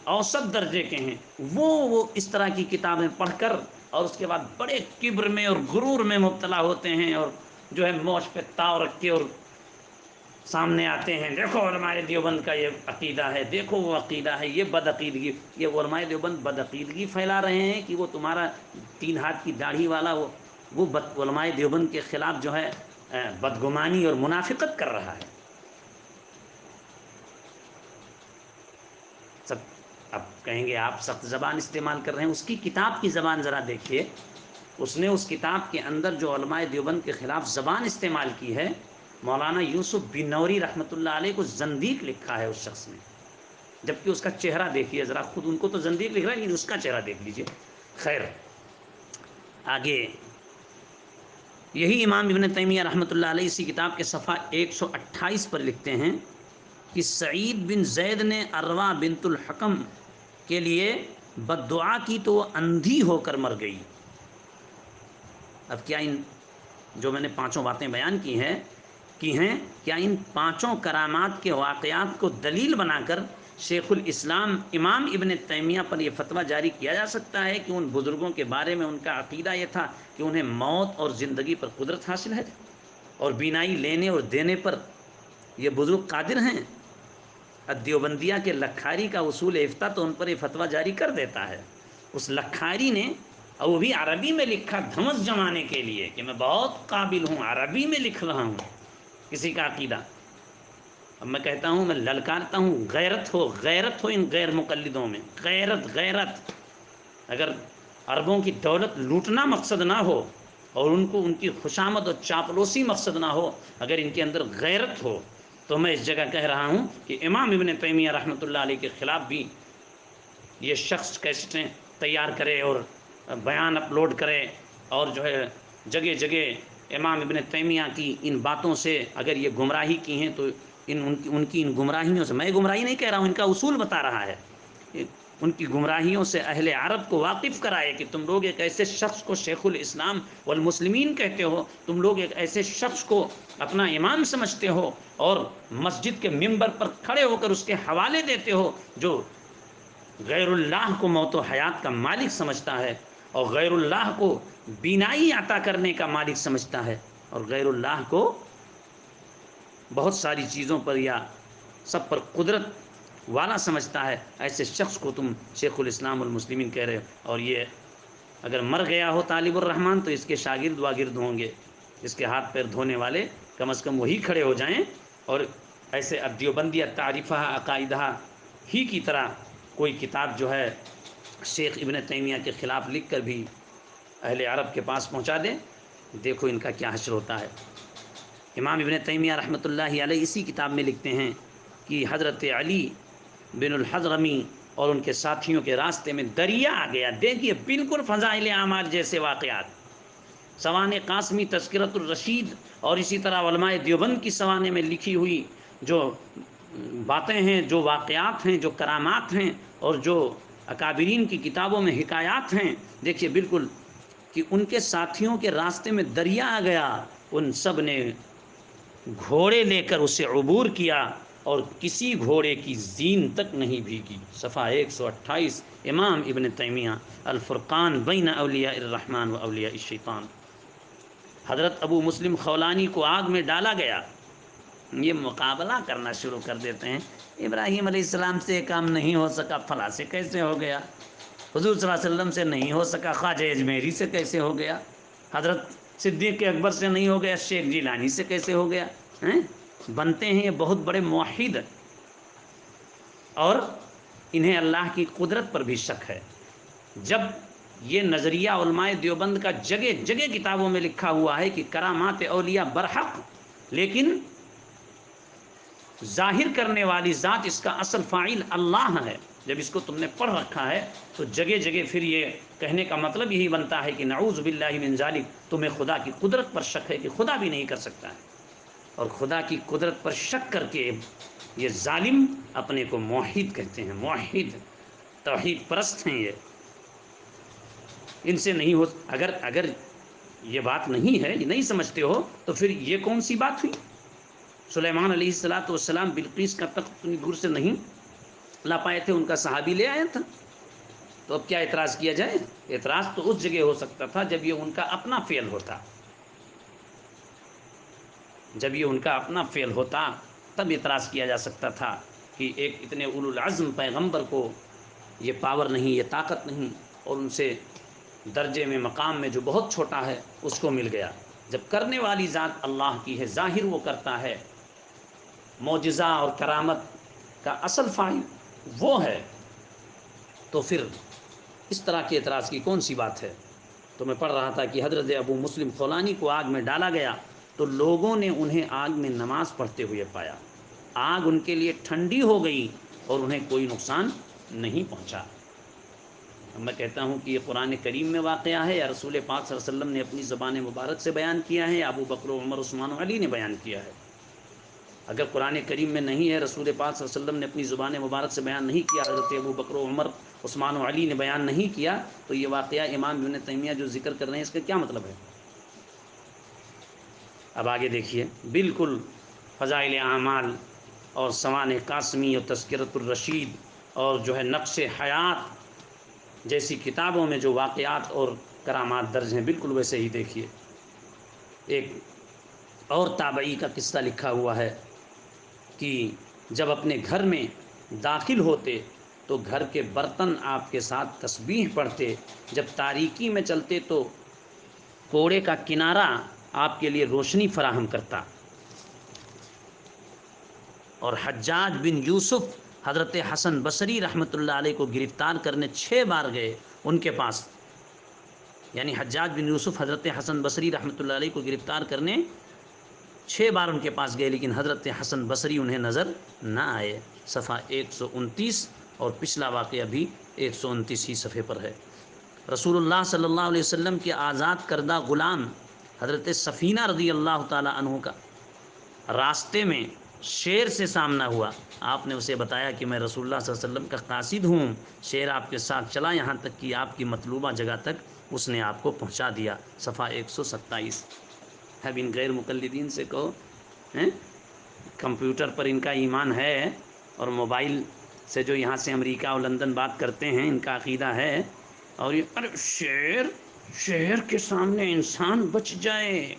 اوسط درجے کے ہیں، وہ اس طرح کی کتابیں پڑھ کر اور اس کے بعد بڑے کبر میں اور غرور میں مبتلا ہوتے ہیں، اور جو ہے موچ پہ تاؤ رکھ کے اور سامنے آتے ہیں، دیکھو علماء دیوبند کا یہ عقیدہ ہے، دیکھو وہ عقیدہ ہے، یہ بد عقیدگی، یہ علماء دیوبند بد عقیدگی پھیلا رہے ہیں کہ وہ تمہارا 3 ہاتھ کی داڑھی والا وہ علماء دیوبند کے خلاف جو ہے بدگمانی اور منافقت کر رہا ہے. سب اب کہیں گے آپ سخت زبان استعمال کر رہے ہیں، اس کی کتاب کی زبان ذرا دیکھیے. اس نے اس کتاب کے اندر جو علماء دیوبند کے خلاف زبان استعمال کی ہے، مولانا یوسف بنوری رحمۃ اللہ علیہ کو زندیق لکھا ہے اس شخص نے، جبکہ اس کا چہرہ دیکھیے ذرا، خود ان کو تو زندیق لکھ رہا ہے لیکن اس کا چہرہ دیکھ لیجئے. خیر، آگے یہی امام ابن تیمیہ رحمۃ اللہ علیہ اسی کتاب کے صفحہ 128 پر لکھتے ہیں کہ سعید بن زید نے اروا بنت الحکم کے لیے بد دعا کی تو وہ اندھی ہو کر مر گئی. اب کیا ان جو میں نے 5 باتیں بیان کی ہیں کیا ان 5 کرامات کے واقعات کو دلیل بنا کر شیخ الاسلام امام ابن تیمیہ پر یہ فتویٰ جاری کیا جا سکتا ہے کہ ان بزرگوں کے بارے میں ان کا عقیدہ یہ تھا کہ انہیں موت اور زندگی پر قدرت حاصل ہے اور بینائی لینے اور دینے پر یہ بزرگ قادر ہیں؟ دیوبندیہ کے لکھاری کا اصول افتاء تو ان پر یہ فتویٰ جاری کر دیتا ہے. اس لکھاری نے، اور وہ بھی عربی میں لکھا دھمس جمانے کے لیے کہ میں بہت قابل ہوں، عربی میں لکھ رہا ہوں کسی کا عقیدہ. اب میں کہتا ہوں، میں للکارتا ہوں، غیرت ہو ان غیر مقلدوں میں، غیرت. اگر عربوں کی دولت لوٹنا مقصد نہ ہو اور ان کی خوشامد اور چاپلوسی مقصد نہ ہو، اگر ان کے اندر غیرت ہو، تو میں اس جگہ کہہ رہا ہوں کہ امام ابن تیمیہ رحمۃ اللہ علیہ کے خلاف بھی یہ شخص کیسٹیں تیار کرے اور بیان اپلوڈ کرے اور جو ہے جگہ جگہ امام ابن تیمیہ کی ان باتوں سے اگر یہ گمراہی کی ہیں تو ان کی ان گمراہیوں سے، میں گمراہی نہیں کہہ رہا ہوں، ان کا اصول بتا رہا ہے، ان کی گمراہیوں سے اہل عرب کو واقف کرائے کہ تم لوگ ایک ایسے شخص کو شیخ الاسلام والمسلمین کہتے ہو، تم لوگ ایک ایسے شخص کو اپنا امام سمجھتے ہو اور مسجد کے ممبر پر کھڑے ہو کر اس کے حوالے دیتے ہو جو غیر اللہ کو موت و حیات کا مالک سمجھتا ہے اور غیر اللہ کو بینائی عطا کرنے کا مالک سمجھتا ہے اور غیر اللہ کو بہت ساری چیزوں پر یا سب پر قدرت والا سمجھتا ہے. ایسے شخص کو تم شیخ الاسلام والمسلمین کہہ رہے ہو، اور یہ اگر مر گیا ہو طالب الرحمن تو اس کے شاگرد واگرد ہوں گے، اس کے ہاتھ پیر دھونے والے کم از کم وہی کھڑے ہو جائیں اور ایسے دیوبندیہ تعریفہ عقائدہ ہی کی طرح کوئی کتاب جو ہے شیخ ابن تیمیہ کے خلاف لکھ کر بھی اہل عرب کے پاس پہنچا دیں. دیکھو ان کا کیا حشر ہوتا ہے. امام ابن تیمیہ رحمۃ اللہ علیہ اسی کتاب میں لکھتے ہیں کہ حضرت علی بن الحضرمی اور ان کے ساتھیوں کے راستے میں دریا آ گیا. دیکھیے بالکل فضائل اعمال جیسے واقعات، سوانح قاسمی تذکرۃ الرشید اور اسی طرح علماء دیوبند کی سوانح میں لکھی ہوئی جو باتیں ہیں، جو واقعات ہیں، جو کرامات ہیں اور جو اکابرین کی کتابوں میں حکایات ہیں، دیکھیے بالکل کہ ان کے ساتھیوں کے راستے میں دریا آ گیا، ان سب نے گھوڑے لے کر اسے عبور کیا اور کسی گھوڑے کی زین تک نہیں بھیگی. صفحہ 128 امام ابن تیمیہ الفرقان بین اولیاء الرحمن و اولیاء الشیطان. حضرت ابو مسلم خولانی کو آگ میں ڈالا گیا. یہ مقابلہ کرنا شروع کر دیتے ہیں، ابراہیم علیہ السلام سے یہ کام نہیں ہو سکا، فلاں سے کیسے ہو گیا، حضور صلی اللہ علیہ وسلم سے نہیں ہو سکا، خواجہ اجمیری سے کیسے ہو گیا، حضرت صدیق اکبر سے نہیں ہو گیا، شیخ جیلانی سے کیسے ہو گیا. بنتے ہیں یہ بہت بڑے موحد اور انہیں اللہ کی قدرت پر بھی شک ہے. جب یہ نظریہ علماء دیوبند کا جگہ جگہ کتابوں میں لکھا ہوا ہے کہ کرامات اولیاء برحق، لیکن ظاہر کرنے والی ذات اس کا اصل فاعل اللہ ہے، جب اس کو تم نے پڑھ رکھا ہے تو جگہ جگہ پھر یہ کہنے کا مطلب یہی بنتا ہے کہ نعوذ باللہ من ذالک، تمہیں خدا کی قدرت پر شک ہے کہ خدا بھی نہیں کر سکتا ہے. اور خدا کی قدرت پر شک کر کے یہ ظالم اپنے کو موحد کہتے ہیں، موحد توحید پرست ہیں. یہ ان سے نہیں ہو، اگر یہ بات نہیں ہے، یہ نہیں سمجھتے ہو تو پھر یہ کون سی بات ہوئی؟ سلیمان علیہ السلام بلقیس کا تخت اتنی دور سے نہیں لا پائے تھے، ان کا صحابی لے آیا تھا. تو اب کیا اعتراض کیا جائے؟ اعتراض تو اس جگہ ہو سکتا تھا جب یہ ان کا اپنا فعل ہوتا. جب یہ ان کا اپنا فعل ہوتا تب اعتراض کیا جا سکتا تھا کہ ایک اتنے اولو العزم پیغمبر کو یہ پاور نہیں، یہ طاقت نہیں، اور ان سے درجے میں مقام میں جو بہت چھوٹا ہے اس کو مل گیا۔ جب کرنے والی ذات اللہ کی ہے، ظاہر وہ کرتا ہے، معجزہ اور کرامت کا اصل فاعل وہ ہے، تو پھر اس طرح کے اعتراض کی کون سی بات ہے؟ تو میں پڑھ رہا تھا کہ حضرت ابو مسلم خولانی کو آگ میں ڈالا گیا تو لوگوں نے انہیں آگ میں نماز پڑھتے ہوئے پایا، آگ ان کے لیے ٹھنڈی ہو گئی اور انہیں کوئی نقصان نہیں پہنچا۔ میں کہتا ہوں کہ یہ قرآن کریم میں واقعہ ہے یا رسول پاک صلی اللہ علیہ وسلم نے اپنی زبان مبارک سے بیان کیا ہے یا ابو بکر و عمر عثمان و علی نے بیان کیا ہے؟ اگر قرآن کریم میں نہیں ہے، رسول پاک صلی اللہ علیہ وسلم نے اپنی زبان مبارک سے بیان نہیں کیا، حضرت ابو بکر و عمر عثمان و علی نے بیان نہیں کیا، تو یہ واقعہ امام ابن تیمیہ جو ذکر کر رہے ہیں اس کا کیا مطلب ہے؟ اب آگے دیکھیے، بالکل فضائل اعمال اور سوانح قاسمی اور تذکرۃ الرشید اور جو ہے نقش حیات جیسی کتابوں میں جو واقعات اور کرامات درج ہیں بالکل ویسے ہی دیکھیے۔ ایک اور تابعی کا قصہ لکھا ہوا ہے کہ جب اپنے گھر میں داخل ہوتے تو گھر کے برتن آپ کے ساتھ تسبیح پڑھتے، جب تاریکی میں چلتے تو کوڑے کا کنارہ آپ کے لیے روشنی فراہم کرتا۔ اور حجاج بن یوسف حضرت حسن بصری رحمۃ اللہ علیہ کو گرفتار کرنے 6 بار گئے ان کے پاس، یعنی حجاج بن یوسف حضرت حسن بصری رحمۃ اللہ علیہ کو گرفتار کرنے 6 بار ان کے پاس گئے، لیکن حضرت حسن بصری انہیں نظر نہ آئے۔ صفحہ 129 اور پچھلا واقعہ بھی 129 ہی صفحے پر ہے۔ رسول اللہ صلی اللہ علیہ وسلم کے آزاد کردہ غلام حضرت سفینہ رضی اللہ تعالی عنہ کا راستے میں شیر سے سامنا ہوا، آپ نے اسے بتایا کہ میں رسول اللہ صلی اللہ علیہ وسلم کا قاصد ہوں، شیر آپ کے ساتھ چلا یہاں تک کہ آپ کی مطلوبہ جگہ تک اس نے آپ کو پہنچا دیا۔ صفحہ 127۔ اب ان غیر مقلدین سے کہو کمپیوٹر پر ان کا ایمان ہے اور موبائل سے جو یہاں سے امریکہ اور لندن بات کرتے ہیں ان کا عقیدہ ہے، اور یہ ارے شیر کے سامنے انسان بچ جائے،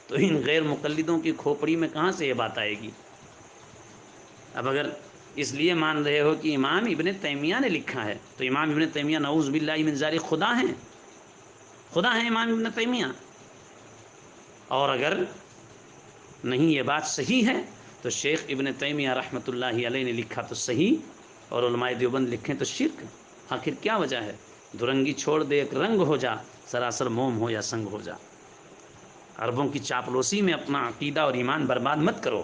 تو ان غیر مقلدوں کی کھوپڑی میں کہاں سے یہ بات آئے گی؟ اب اگر اس لیے مان رہے ہو کہ امام ابن تیمیہ نے لکھا ہے تو امام ابن تیمیہ نعوذ باللہ من ذالک خدا ہیں، خدا ہیں امام ابن تیمیہ۔ اور اگر نہیں یہ بات صحیح ہے تو شیخ ابن تیمیہ رحمۃ اللہ علیہ نے لکھا تو صحیح، اور علماء دیوبند لکھیں تو شرک۔ آخر کیا وجہ ہے؟ درنگی چھوڑ دے ایک رنگ ہو جا، سراسر موم ہو یا سنگ ہو جا۔ عربوں کی چاپلوسی میں اپنا عقیدہ اور ایمان برباد مت کرو۔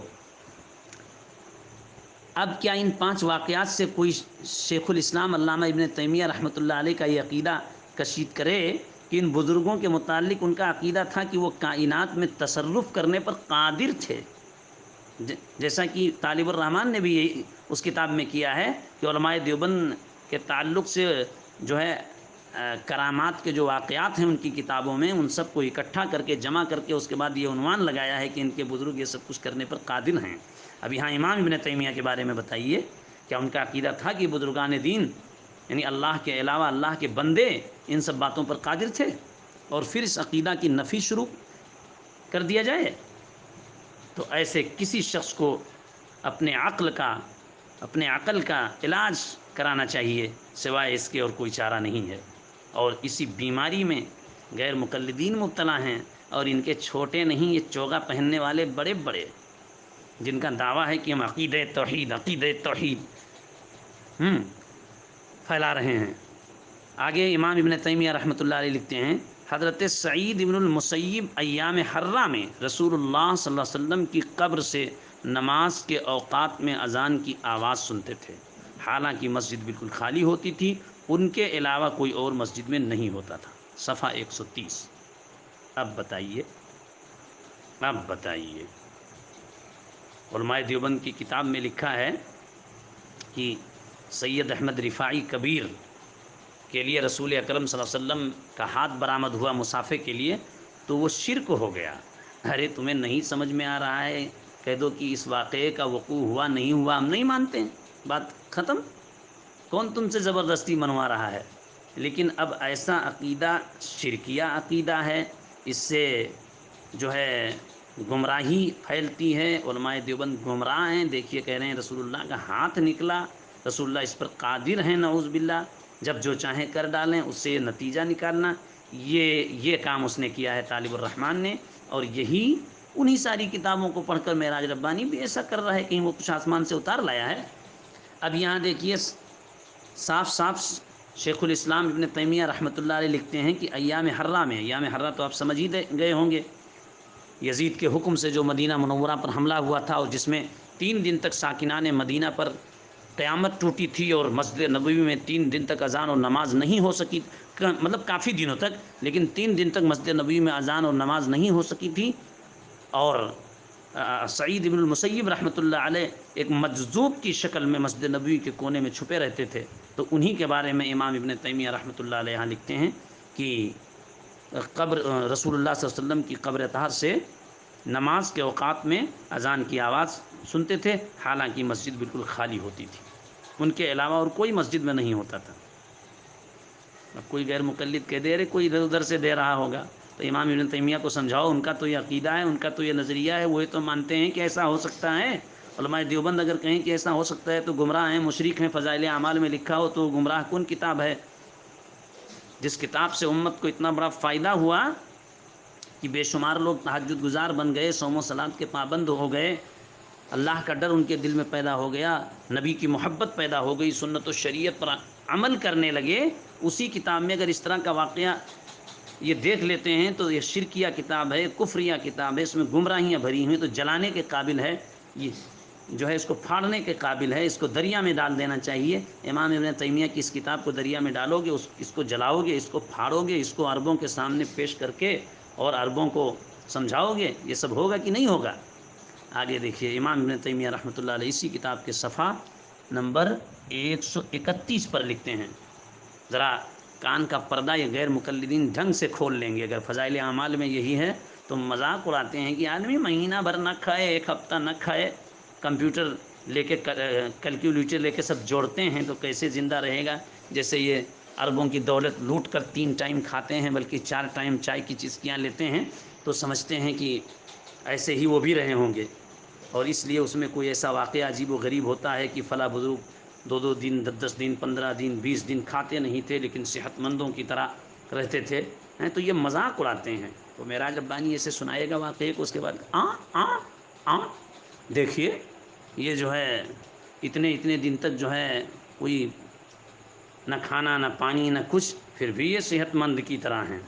اب کیا ان 5 واقعات سے کوئی شیخ الاسلام علامہ ابن تیمیہ رحمۃ اللہ علیہ کا یہ عقیدہ کشید کرے کہ ان بزرگوں کے متعلق ان کا عقیدہ تھا کہ وہ کائنات میں تصرف کرنے پر قادر تھے، جیسا کہ طالب الرحمن نے بھی یہی اس کتاب میں کیا ہے کہ علماء دیوبند کے تعلق سے جو ہے کرامات کے جو واقعات ہیں ان کی کتابوں میں ان سب کو اکٹھا کر کے جمع کر کے اس کے بعد یہ عنوان لگایا ہے کہ ان کے بزرگ یہ سب کچھ کرنے پر قادر ہیں۔ اب یہاں امام ابن تیمیہ کے بارے میں بتائیے، کیا ان کا عقیدہ تھا کہ بزرگان دین یعنی اللہ کے علاوہ اللہ کے بندے ان سب باتوں پر قادر تھے، اور پھر اس عقیدہ کی نفی شروع کر دیا جائے؟ تو ایسے کسی شخص کو اپنے عقل کا علاج کرانا چاہیے، سوائے اس کے اور کوئی چارہ نہیں ہے۔ اور اسی بیماری میں غیر مقلدین مبتلا ہیں، اور ان کے چھوٹے نہیں، یہ چوگا پہننے والے بڑے بڑے جن کا دعویٰ ہے کہ ہم عقیدہ توحید پھیلا رہے ہیں۔ آگے امام ابن تیمیہ رحمۃ اللہ علیہ لکھتے ہیں، حضرت سعید ابن المسیب ایام حرہ میں رسول اللہ صلی اللہ علیہ وسلم کی قبر سے نماز کے اوقات میں اذان کی آواز سنتے تھے، حالانکہ مسجد بالکل خالی ہوتی تھی، ان کے علاوہ کوئی اور مسجد میں نہیں ہوتا تھا۔ صفحہ 130۔ اب بتائیے علماء دیوبند کی کتاب میں لکھا ہے کہ سید احمد رفاعی کبیر کے لیے رسول اکرم صلی اللہ علیہ وسلم کا ہاتھ برآمد ہوا مصافحے کے لیے تو وہ شرک ہو گیا۔ ارے تمہیں نہیں سمجھ میں آ رہا ہے، کہہ دو کہ اس واقعے کا وقوع ہوا نہیں ہوا، ہم نہیں مانتے، بات ختم۔ کون تم سے زبردستی منوا رہا ہے؟ لیکن اب ایسا عقیدہ شرکیہ عقیدہ ہے، اس سے جو ہے گمراہی پھیلتی ہے، علماء دیوبند گمراہ ہیں، دیکھیے کہہ رہے ہیں رسول اللہ کا ہاتھ نکلا، رسول اللہ اس پر قادر ہیں، نعوذ باللہ، جب جو چاہیں کر ڈالیں، اس سے نتیجہ نکالنا، یہ کام اس نے کیا ہے طالب الرحمن نے، اور یہی انہی ساری کتابوں کو پڑھ کر معراج ربانی بھی ایسا کر رہا ہے، کہیں وہ کچھ آسمان سے اتار لایا ہے۔ اب یہاں دیکھیے صاف صاف شیخ الاسلام ابن تیمیہ رحمۃ اللہ علیہ لکھتے ہیں کہ ایام حرہ میں، ایام حرہ تو آپ سمجھ ہی گئے ہوں گے، یزید کے حکم سے جو مدینہ منورہ پر حملہ ہوا تھا، اور جس میں 3 دن تک ساکنان مدینہ پر قیامت ٹوٹی تھی، اور مسجد نبوی میں 3 دن تک اذان اور نماز نہیں ہو سکی، مطلب کافی دنوں تک، لیکن 3 دن تک مسجد نبوی میں اذان اور نماز نہیں ہو سکی تھی، اور سعید ابن المسیب رحمۃ اللہ علیہ ایک مجذوب کی شکل میں مسجد نبوی کے کونے میں چھپے رہتے تھے، تو انہی کے بارے میں امام ابن تیمیہ رحمۃ اللہ علیہ لکھتے ہیں کہ قبر رسول اللہ صلی اللہ علیہ وسلم کی قبر طاہر سے نماز کے اوقات میں اذان کی آواز سنتے تھے، حالانکہ مسجد بالکل خالی ہوتی تھی، ان کے علاوہ اور کوئی مسجد میں نہیں ہوتا تھا۔ اب کوئی غیر مقلد کہہ دے رہے کوئی ادھر ادھر سے دے رہا ہوگا، تو امام ابن تیمیہ کو سمجھاؤ، ان کا تو یہ عقیدہ ہے، ان کا تو یہ نظریہ ہے، وہ تو مانتے ہیں کہ ایسا ہو سکتا ہے۔ علماء دیوبند اگر کہیں کہ ایسا ہو سکتا ہے تو گمراہ ہیں، مشرک ہیں، فضائل اعمال میں لکھا ہو تو گمراہ کن کتاب ہے، جس کتاب سے امت کو اتنا بڑا فائدہ ہوا کہ بے شمار لوگ تہجد گزار بن گئے، صوم و صلات کے پابند ہو گئے، اللہ کا ڈر ان کے دل میں پیدا ہو گیا، نبی کی محبت پیدا ہو گئی، سنت و شریعت پر عمل کرنے لگے۔ اسی کتاب میں اگر اس طرح کا واقعہ یہ دیکھ لیتے ہیں تو یہ شرکیہ کتاب ہے، کفریہ کتاب ہے، اس میں گمراہیاں بھری ہوئی، تو جلانے کے قابل ہے، یہ جو ہے اس کو پھاڑنے کے قابل ہے، اس کو دریا میں ڈال دینا چاہیے۔ امام ابن تیمیہ کی اس کتاب کو دریا میں ڈالو گے، اس کو جلاؤ گے، اس کو پھاڑو گے، اس کو عربوں کے سامنے پیش کر کے اور عربوں کو سمجھاؤ گے، یہ سب ہوگا کہ نہیں ہوگا؟ آگے دیکھیے امام ابن تیمیہ رحمۃ اللہ علیہ اسی کتاب کے صفحہ نمبر 131 پر لکھتے ہیں، ذرا کان کا پردہ یہ غیر مقلدین ڈھنگ سے کھول لیں گے، اگر فضائل اعمال میں یہی ہے تو مذاق اڑاتے ہیں کہ آدمی مہینہ بھر نہ کھائے، 1 ہفتہ نہ کھائے، کمپیوٹر لے کے کیلکولیٹر لے کے سب جوڑتے ہیں تو کیسے زندہ رہے گا؟ جیسے یہ عربوں کی دولت لوٹ کر 3 ٹائم کھاتے ہیں، بلکہ 4 ٹائم چائے کی چسکیاں لیتے ہیں، تو سمجھتے ہیں کہ ایسے ہی وہ بھی رہے ہوں گے، اور اس لیے اس میں کوئی ایسا واقعہ عجیب و غریب ہوتا ہے کہ فلاں بزرگ 2 دن 10 دن 15 دن 20 دن کھاتے نہیں تھے لیکن صحت مندوں کی طرح رہتے تھے، تو یہ مذاق اڑاتے ہیں۔ تو معراج ربانی ایسے سنائے گا واقعے کو، اس کے بعد دیکھیے یہ جو ہے اتنے دن تک جو ہے کوئی نہ کھانا نہ پانی نہ کچھ، پھر بھی یہ صحت مند کی طرح ہیں،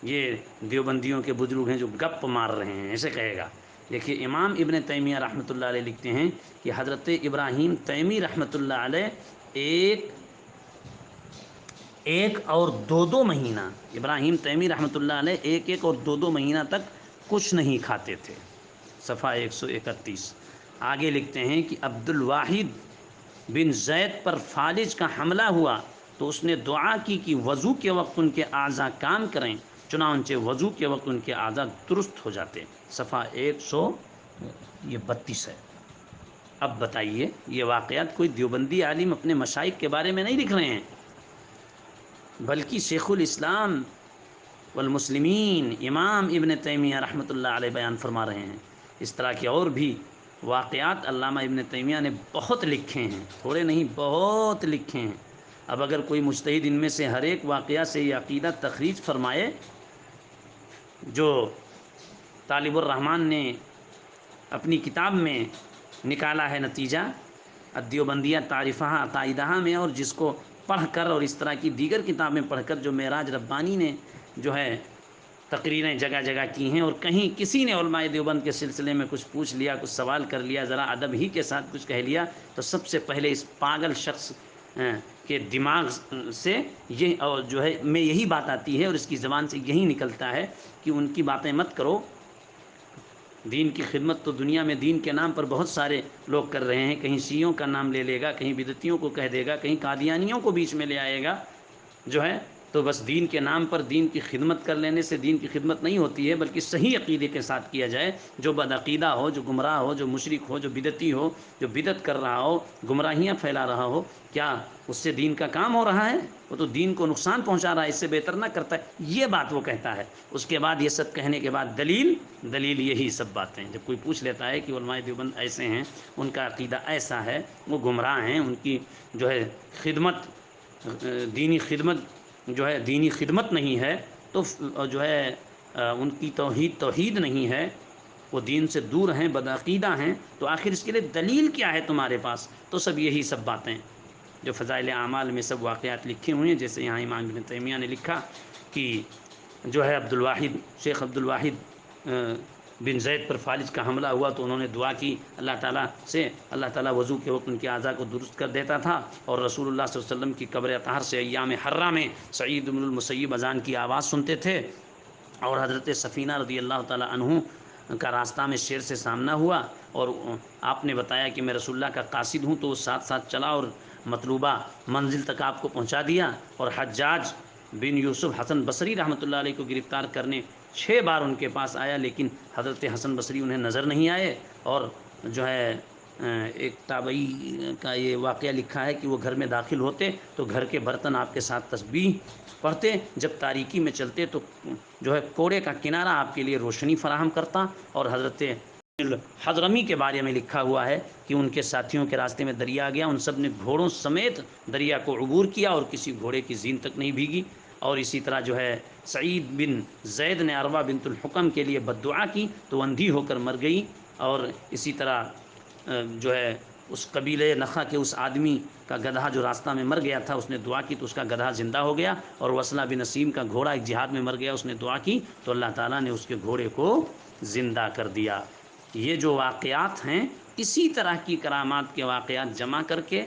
یہ دیوبندیوں کے بزرگ ہیں جو گپ مار رہے ہیں، ایسے کہے گا۔ دیکھیے امام ابن تیمیہ رحمۃ اللہ علیہ لکھتے ہیں کہ حضرت ابراہیم تیمی رحمۃ اللہ علیہ ایک اور 2 مہینہ، ابراہیم تیمی رحمۃ اللہ علیہ 1 اور 2 مہینہ تک کچھ نہیں کھاتے تھے، صفحہ 131۔ آگے لکھتے ہیں کہ عبد الواحد بن زید پر فالج کا حملہ ہوا تو اس نے دعا کی کہ وضو کے وقت ان کے اعضاء کام کریں، چنانچہ وضو کے وقت ان کے اعضاء درست ہو جاتے، صفحہ 132 ہے۔ اب بتائیے یہ واقعات کوئی دیوبندی عالم اپنے مشائخ کے بارے میں نہیں لکھ رہے ہیں، بلکہ شیخ الاسلام والمسلمین امام ابن تیمیہ رحمۃ اللہ علیہ بیان فرما رہے ہیں۔ اس طرح کے اور بھی واقعات علامہ ابن تیمیہ نے بہت لکھے ہیں، تھوڑے نہیں بہت لکھے ہیں۔ اب اگر کوئی مجتہد ان میں سے ہر ایک واقعہ سے یہ عقیدہ تخریج فرمائے جو طالب الرحمن نے اپنی کتاب میں نکالا ہے نتیجہ الدیوبندیہ تعریفہ عقائدہ میں، اور جس کو پڑھ کر اور اس طرح کی دیگر کتابیں پڑھ کر جو معراج ربانی نے جو ہے تقریریں جگہ جگہ کی ہیں، اور کہیں کسی نے علماء دیوبند کے سلسلے میں کچھ پوچھ لیا، کچھ سوال کر لیا، ذرا ادب ہی کے ساتھ کچھ کہہ لیا، تو سب سے پہلے اس پاگل شخص کے دماغ سے یہ اور جو ہے میں یہی بات آتی ہے، اور اس کی زبان سے یہی نکلتا ہے کہ ان کی باتیں مت کرو، دین کی خدمت تو دنیا میں دین کے نام پر بہت سارے لوگ کر رہے ہیں، کہیں شیعوں کا نام لے لے گا، کہیں بدعتیوں کو کہہ دے گا، کہیں قادیانیوں کو بیچ میں لے آئے گا، جو ہے تو بس دین کے نام پر دین کی خدمت کر لینے سے دین کی خدمت نہیں ہوتی ہے، بلکہ صحیح عقیدے کے ساتھ کیا جائے۔ جو بدعقیدہ ہو، جو گمراہ ہو، جو مشرک ہو، جو بدعتی ہو، جو بدعت کر رہا ہو، گمراہیاں پھیلا رہا ہو، کیا اس سے دین کا کام ہو رہا ہے؟ وہ تو دین کو نقصان پہنچا رہا ہے، اس سے بہتر نہ کرتا ہے۔ یہ بات وہ کہتا ہے۔ اس کے بعد یہ سب کہنے کے بعد دلیل یہی سب باتیں۔ جب کوئی پوچھ لیتا ہے کہ علماء دیوبند ایسے ہیں، ان کا عقیدہ ایسا ہے، وہ گمراہ ہیں، ان کی جو ہے خدمت، دینی خدمت جو ہے دینی خدمت نہیں ہے، تو جو ہے ان کی توحید نہیں ہے، وہ دین سے دور ہیں، بدعقیدہ ہیں، تو آخر اس کے لیے دلیل کیا ہے تمہارے پاس؟ تو سب یہی سب باتیں جو فضائل اعمال میں سب واقعات لکھے ہوئے ہیں، جیسے یہاں امام ابن تیمیہ نے لکھا کہ جو ہے شیخ عبد الواحد بن زید پر فالج کا حملہ ہوا تو انہوں نے دعا کی اللہ تعالیٰ سے، اللہ تعالیٰ وضو کے وقت ان کے اعضاء کو درست کر دیتا تھا، اور رسول اللہ صلی اللہ علیہ وسلم کی قبر اطہر سے ایام حرہ میں سعید بن المسیب اذان کی آواز سنتے تھے، اور حضرت سفینہ رضی اللہ تعالیٰ عنہ کا راستہ میں شیر سے سامنا ہوا، اور آپ نے بتایا کہ میں رسول اللہ کا قاصد ہوں، تو وہ ساتھ ساتھ چلا اور مطلوبہ منزل تک آپ کو پہنچا دیا، اور حجاج بن یوسف حسن بصری رحمۃ اللہ علیہ کو گرفتار کرنے 6 بار ان کے پاس آیا، لیکن حضرت حسن بصری انہیں نظر نہیں آئے، اور جو ہے ایک تابعی کا یہ واقعہ لکھا ہے کہ وہ گھر میں داخل ہوتے تو گھر کے برتن آپ کے ساتھ تسبیح پڑھتے، جب تاریکی میں چلتے تو جو ہے کوڑے کا کنارہ آپ کے لیے روشنی فراہم کرتا، اور حضرت حضرمی کے بارے میں لکھا ہوا ہے کہ ان کے ساتھیوں کے راستے میں دریا گیا، ان سب نے گھوڑوں سمیت دریا کو عبور کیا اور کسی گھوڑے کی زین تک نہیں بھیگی، اور اسی طرح جو ہے سعید بن زید نے عروہ بنت الحکم کے لیے بد دعا کی تو اندھی ہو کر مر گئی، اور اسی طرح جو ہے اس قبیلے نخا کے اس آدمی کا گدھا جو راستہ میں مر گیا تھا، اس نے دعا کی تو اس کا گدھا زندہ ہو گیا، اور وصلہ بن نسیم کا گھوڑا ایک جہاد میں مر گیا، اس نے دعا کی تو اللہ تعالیٰ نے اس کے گھوڑے کو زندہ کر دیا۔ یہ جو واقعات ہیں، اسی طرح کی کرامات کے واقعات جمع کر کے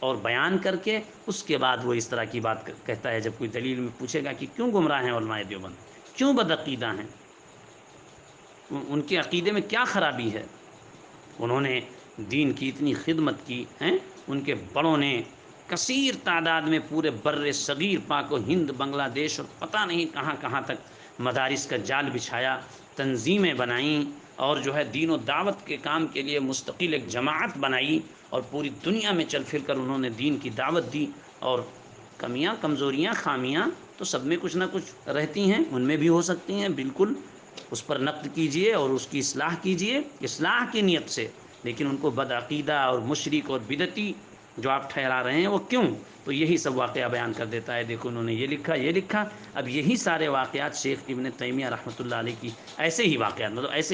اور بیان کر کے، اس کے بعد وہ اس طرح کی بات کہتا ہے۔ جب کوئی دلیل میں پوچھے گا کہ کیوں گمراہ ہیں علماء دیوبند، کیوں بدعقیدہ ہیں، ان کے عقیدے میں کیا خرابی ہے، انہوں نے دین کی اتنی خدمت کی ہیں، ان کے بڑوں نے کثیر تعداد میں پورے بر صغیر، پاک و ہند، بنگلہ دیش اور پتہ نہیں کہاں کہاں تک مدارس کا جال بچھایا، تنظیمیں بنائیں، اور جو ہے دین و دعوت کے کام کے لیے مستقل ایک جماعت بنائی، اور پوری دنیا میں چل پھر کر انہوں نے دین کی دعوت دی۔ اور کمیاں، کمزوریاں، خامیاں تو سب میں کچھ نہ کچھ رہتی ہیں، ان میں بھی ہو سکتی ہیں، بالکل اس پر نقد کیجئے اور اس کی اصلاح کیجئے اصلاح کی نیت سے، لیکن ان کو بدعقیدہ اور مشرک اور بدعتی جو آپ ٹھہرا رہے ہیں وہ کیوں؟ تو یہی سب واقعہ بیان کر دیتا ہے، دیکھو انہوں نے یہ لکھا۔ اب یہی سارے واقعات شیخ ابن تیمیہ رحمۃ اللہ علیہ کی ایسے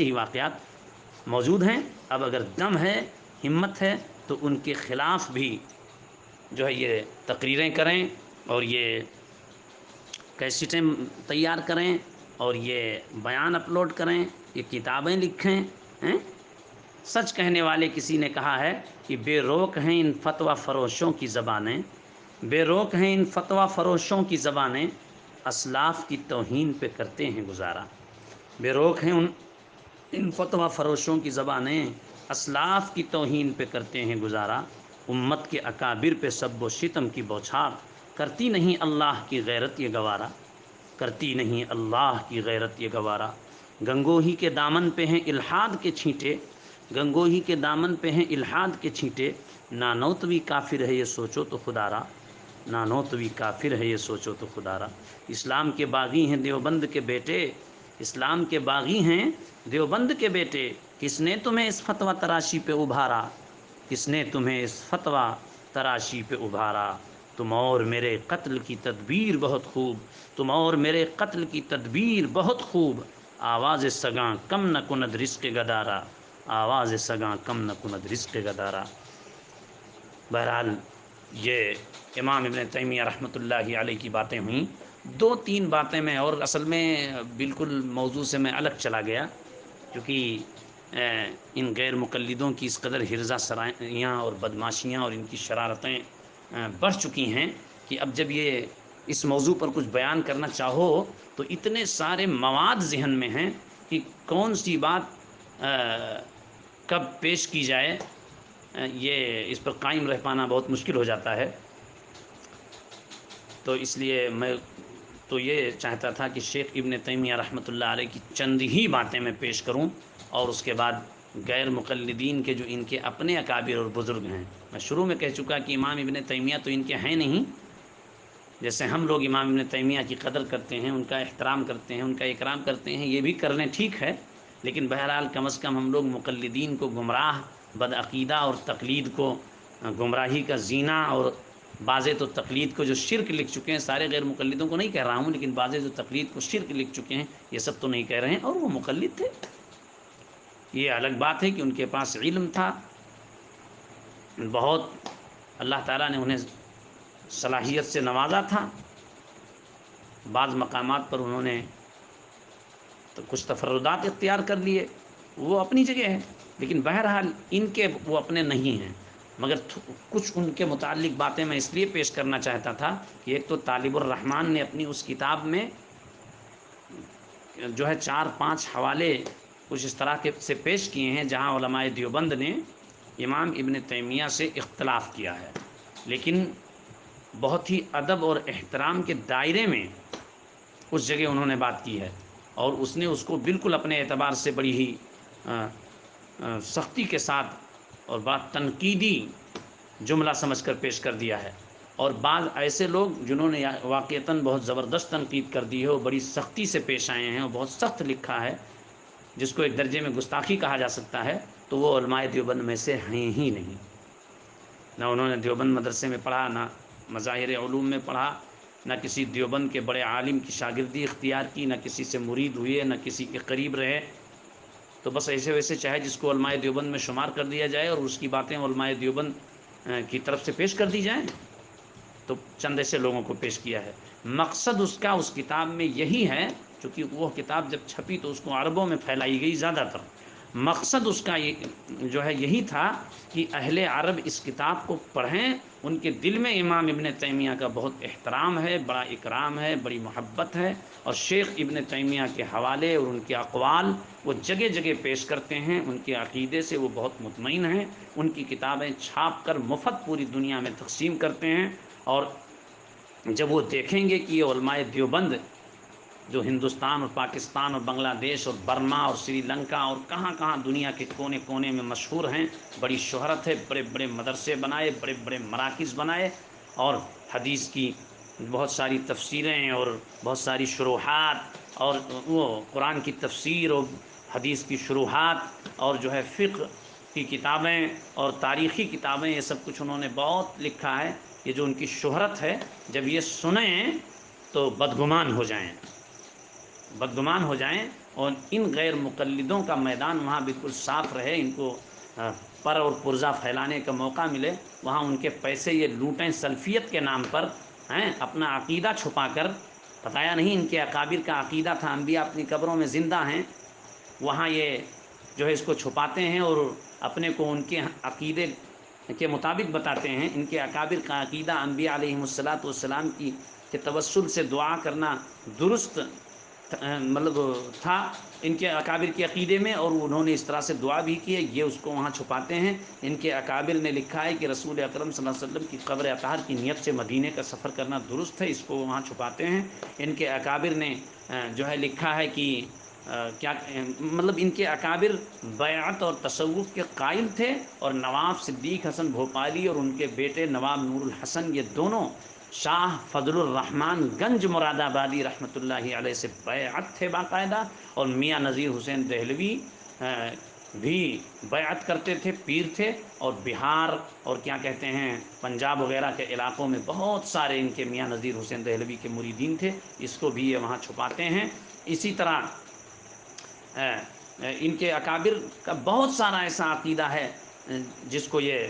ہی واقعات موجود ہیں۔ اب اگر دم ہے، ہمت ہے، تو ان کے خلاف بھی جو ہے یہ تقریریں کریں، اور یہ کیسٹیں تیار کریں، اور یہ بیان اپلوڈ کریں، یہ کتابیں لکھیں ہیں۔ سچ کہنے والے کسی نے کہا ہے کہ بے روک ہیں ان فتویٰ فروشوں کی زبانیں، بے روک ہیں ان فتویٰ فروشوں کی زبانیں، اسلاف کی توہین پہ کرتے ہیں گزارا۔ بے روک ہیں ان فتویٰ فروشوں کی زبانیں، اسلاف کی توہین پہ کرتے ہیں گزارا، امت کے اکابر پہ سب و شتم کی بوچھار، کرتی نہیں اللہ کی غیرت یہ گوارا، کرتی نہیں اللہ کی غیرت یہ گوارا۔ گنگوہی کے دامن پہ ہیں الحاد کے چھینٹے، گنگوہی کے دامن پہ ہیں الحاد کے چھینٹے، نانوتوی کافر ہے یہ سوچو تو خدا را، نانوتوی کافر ہے یہ سوچو تو خدا را۔ اسلام کے باغی ہیں دیوبند کے بیٹے، اسلام کے باغی ہیں دیوبند کے بیٹے، کس نے تمہیں اس فتویٰ تراشی پہ ابھارا، کس نے تمہیں اس فتویٰ تراشی پہ ابھارا، تم اور میرے قتل کی تدبیر بہت خوب، تم اور میرے قتل کی تدبیر بہت خوب، آواز سگاں کم نہ کند رزق گدارا، آواز سگاں کم نہ کند رزق گدارا۔ بہرحال یہ امام ابن تیمیہ رحمۃ اللہ علیہ کی باتیں ہوئیں۔ 2-3 باتیں میں، اور اصل میں بالکل موضوع سے میں الگ چلا گیا، کیونکہ ان غیر مقلدوں کی اس قدر حرزہ سرایاں اور بدماشیاں اور ان کی شرارتیں بڑھ چکی ہیں کہ اب جب یہ اس موضوع پر کچھ بیان کرنا چاہو تو اتنے سارے مواد ذہن میں ہیں کہ کون سی بات کب پیش کی جائے، یہ اس پر قائم رہ پانا بہت مشکل ہو جاتا ہے۔ تو اس لیے میں تو یہ چاہتا تھا کہ شیخ ابن تیمیہ رحمۃ اللہ علیہ کی چند ہی باتیں میں پیش کروں، اور اس کے بعد غیر مقلدین کے جو ان کے اپنے اکابر اور بزرگ ہیں، میں شروع میں کہہ چکا کہ امام ابن تیمیہ تو ان کے ہیں نہیں، جیسے ہم لوگ امام ابن تیمیہ کی قدر کرتے ہیں، ان کا احترام کرتے ہیں، ان کا اکرام کرتے ہیں، یہ بھی کر لیں ٹھیک ہے، لیکن بہرحال کم از کم ہم لوگ مقلدین کو گمراہ، بدعقیدہ اور تقلید کو گمراہی کا زینہ، اور بعضے تو تقلید کو جو شرک لکھ چکے ہیں، سارے غیر مقلدوں کو نہیں کہہ رہا ہوں، لیکن بعضے جو تقلید کو شرک لکھ چکے ہیں، یہ سب تو نہیں کہہ رہے ہیں، اور وہ مقلد تھے، یہ الگ بات ہے کہ ان کے پاس علم تھا بہت، اللہ تعالیٰ نے انہیں صلاحیت سے نوازا تھا، بعض مقامات پر انہوں نے تو کچھ تفردات اختیار کر لیے، وہ اپنی جگہ ہے، لیکن بہرحال ان کے وہ اپنے نہیں ہیں، مگر کچھ ان کے متعلق باتیں میں اس لیے پیش کرنا چاہتا تھا کہ ایک تو طالب الرحمن نے اپنی اس کتاب میں جو ہے 4-5 حوالے کچھ اس طرح کے سے پیش کیے ہیں جہاں علماء دیوبند نے امام ابن تیمیہ سے اختلاف کیا ہے، لیکن بہت ہی ادب اور احترام کے دائرے میں اس جگہ انہوں نے بات کی ہے، اور اس نے اس کو بالکل اپنے اعتبار سے بڑی ہی سختی کے ساتھ اور بات تنقیدی جملہ سمجھ کر پیش کر دیا ہے، اور بعض ایسے لوگ جنہوں نے واقعتاً بہت زبردست تنقید کر دی ہے، وہ بڑی سختی سے پیش آئے ہیں اور بہت سخت لکھا ہے، جس کو ایک درجے میں گستاخی کہا جا سکتا ہے، تو وہ علماء دیوبند میں سے ہیں ہی نہیں، نہ انہوں نے دیوبند مدرسے میں پڑھا، نہ مظاہر علوم میں پڑھا، نہ کسی دیوبند کے بڑے عالم کی شاگردی اختیار کی، نہ کسی سے مرید ہوئے، نہ کسی کے قریب رہے، تو بس ایسے ویسے چاہے جس کو علماء دیوبند میں شمار کر دیا جائے اور اس کی باتیں علماء دیوبند کی طرف سے پیش کر دی جائیں، تو چند ایسے لوگوں کو پیش کیا ہے، مقصد اس کا اس کتاب میں یہی ہے، چونکہ وہ کتاب جب چھپی تو اس کو عربوں میں پھیلائی گئی زیادہ تر، مقصد اس کا جو ہے یہی تھا کہ اہل عرب اس کتاب کو پڑھیں، ان کے دل میں امام ابن تیمیہ کا بہت احترام ہے، بڑا اکرام ہے، بڑی محبت ہے، اور شیخ ابن تیمیہ کے حوالے اور ان کے اقوال وہ جگہ جگہ پیش کرتے ہیں، ان کے عقیدے سے وہ بہت مطمئن ہیں، ان کی کتابیں چھاپ کر مفت پوری دنیا میں تقسیم کرتے ہیں، اور جب وہ دیکھیں گے کہ یہ علماء دیوبند جو ہندوستان اور پاکستان اور بنگلہ دیش اور برما اور سری لنکا اور کہاں کہاں دنیا کے کونے کونے میں مشہور ہیں، بڑی شہرت ہے، بڑے بڑے مدرسے بنائے، بڑے بڑے مراکز بنائے، اور حدیث کی بہت ساری تفسیریں اور بہت ساری شروحات، اور وہ قرآن کی تفسیر اور حدیث کی شروحات، اور جو ہے فقہ کی کتابیں اور تاریخی کتابیں، یہ سب کچھ انہوں نے بہت لکھا ہے، یہ جو ان کی شہرت ہے، جب یہ سنیں تو بدگمان ہو جائیں، بدگمان ہو جائیں، اور ان غیر مقلدوں کا میدان وہاں بالکل صاف رہے، ان کو پر اور پرزہ پھیلانے کا موقع ملے، وہاں ان کے پیسے یہ لوٹیں سلفیت کے نام پر، ہیں اپنا عقیدہ چھپا کر، بتایا نہیں ان کے اکابر کا عقیدہ تھا انبیاء اپنی قبروں میں زندہ ہیں، وہاں یہ جو ہے اس کو چھپاتے ہیں اور اپنے کو ان کے عقیدے کے مطابق بتاتے ہیں، ان کے اکابر کا عقیدہ انبیاء علیہم الصلاۃ والسلام کی کے توسل سے دعا کرنا درست مطلب تھا ان کے اکابر کے عقیدے میں، اور انہوں نے اس طرح سے دعا بھی کی ہے، یہ اس کو وہاں چھپاتے ہیں، ان کے اکابر نے لکھا ہے کہ رسول اکرم صلی اللہ علیہ وسلم کی قبر اطہر کی نیت سے مدینے کا سفر کرنا درست ہے، اس کو وہاں چھپاتے ہیں، ان کے اکابر نے جو ہے لکھا ہے کہ کیا مطلب ان کے اکابر بیعت اور تصوف کے قائل تھے، اور نواب صدیق حسن بھوپالی اور ان کے بیٹے نواب نور الحسن، یہ دونوں شاہ فضل الرحمن گنج مراد آبادی رحمۃ اللہ علیہ سے بیعت تھے باقاعدہ، اور میاں نذیر حسین دہلوی بھی بیعت کرتے تھے، پیر تھے، اور بہار اور کیا کہتے ہیں پنجاب وغیرہ کے علاقوں میں بہت سارے ان کے میاں نذیر حسین دہلوی کے مریدین تھے، اس کو بھی یہ وہاں چھپاتے ہیں، اسی طرح ان کے اکابر کا بہت سارا ایسا عقیدہ ہے جس کو یہ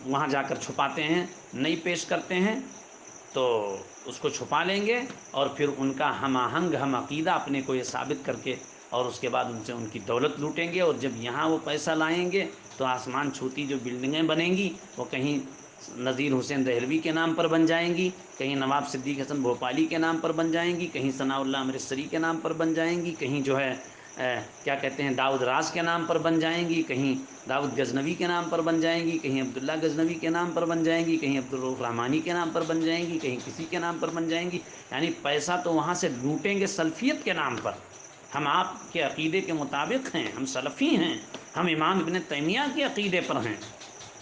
وہاں جا کر چھپاتے ہیں، نہیں پیش کرتے ہیں، تو اس کو چھپا لیں گے، اور پھر ان کا ہم آہنگ ہم عقیدہ اپنے کو یہ ثابت کر کے، اور اس کے بعد ان سے ان کی دولت لوٹیں گے، اور جب یہاں وہ پیسہ لائیں گے تو آسمان چھوتی جو بلڈنگیں بنیں گی وہ کہیں نذیر حسین دہلوی کے نام پر بن جائیں گی، کہیں نواب صدیق حسن بھوپالی کے نام پر بن جائیں گی، کہیں ثناء اللہ امرتسری کے نام پر بن جائیں گی، کہیں جو ہے کیا کہتے ہیں داؤد راز کے نام پر بن جائیں گی، کہیں داؤد غزنوی کے نام پر بن جائیں گی، کہیں عبداللہ غزنوی کے نام پر بن جائیں گی، کہیں عبدالرؤف رحمانی کے نام پر بن جائیں گی، کہیں کسی کے نام پر بن جائیں گی. یعنی پیسہ تو وہاں سے لوٹیں گے سلفیت کے نام پر. ہم آپ کے عقیدے کے مطابق ہیں، ہم سلفی ہیں، ہم امام ابن تیمیہ کے عقیدے پر ہیں،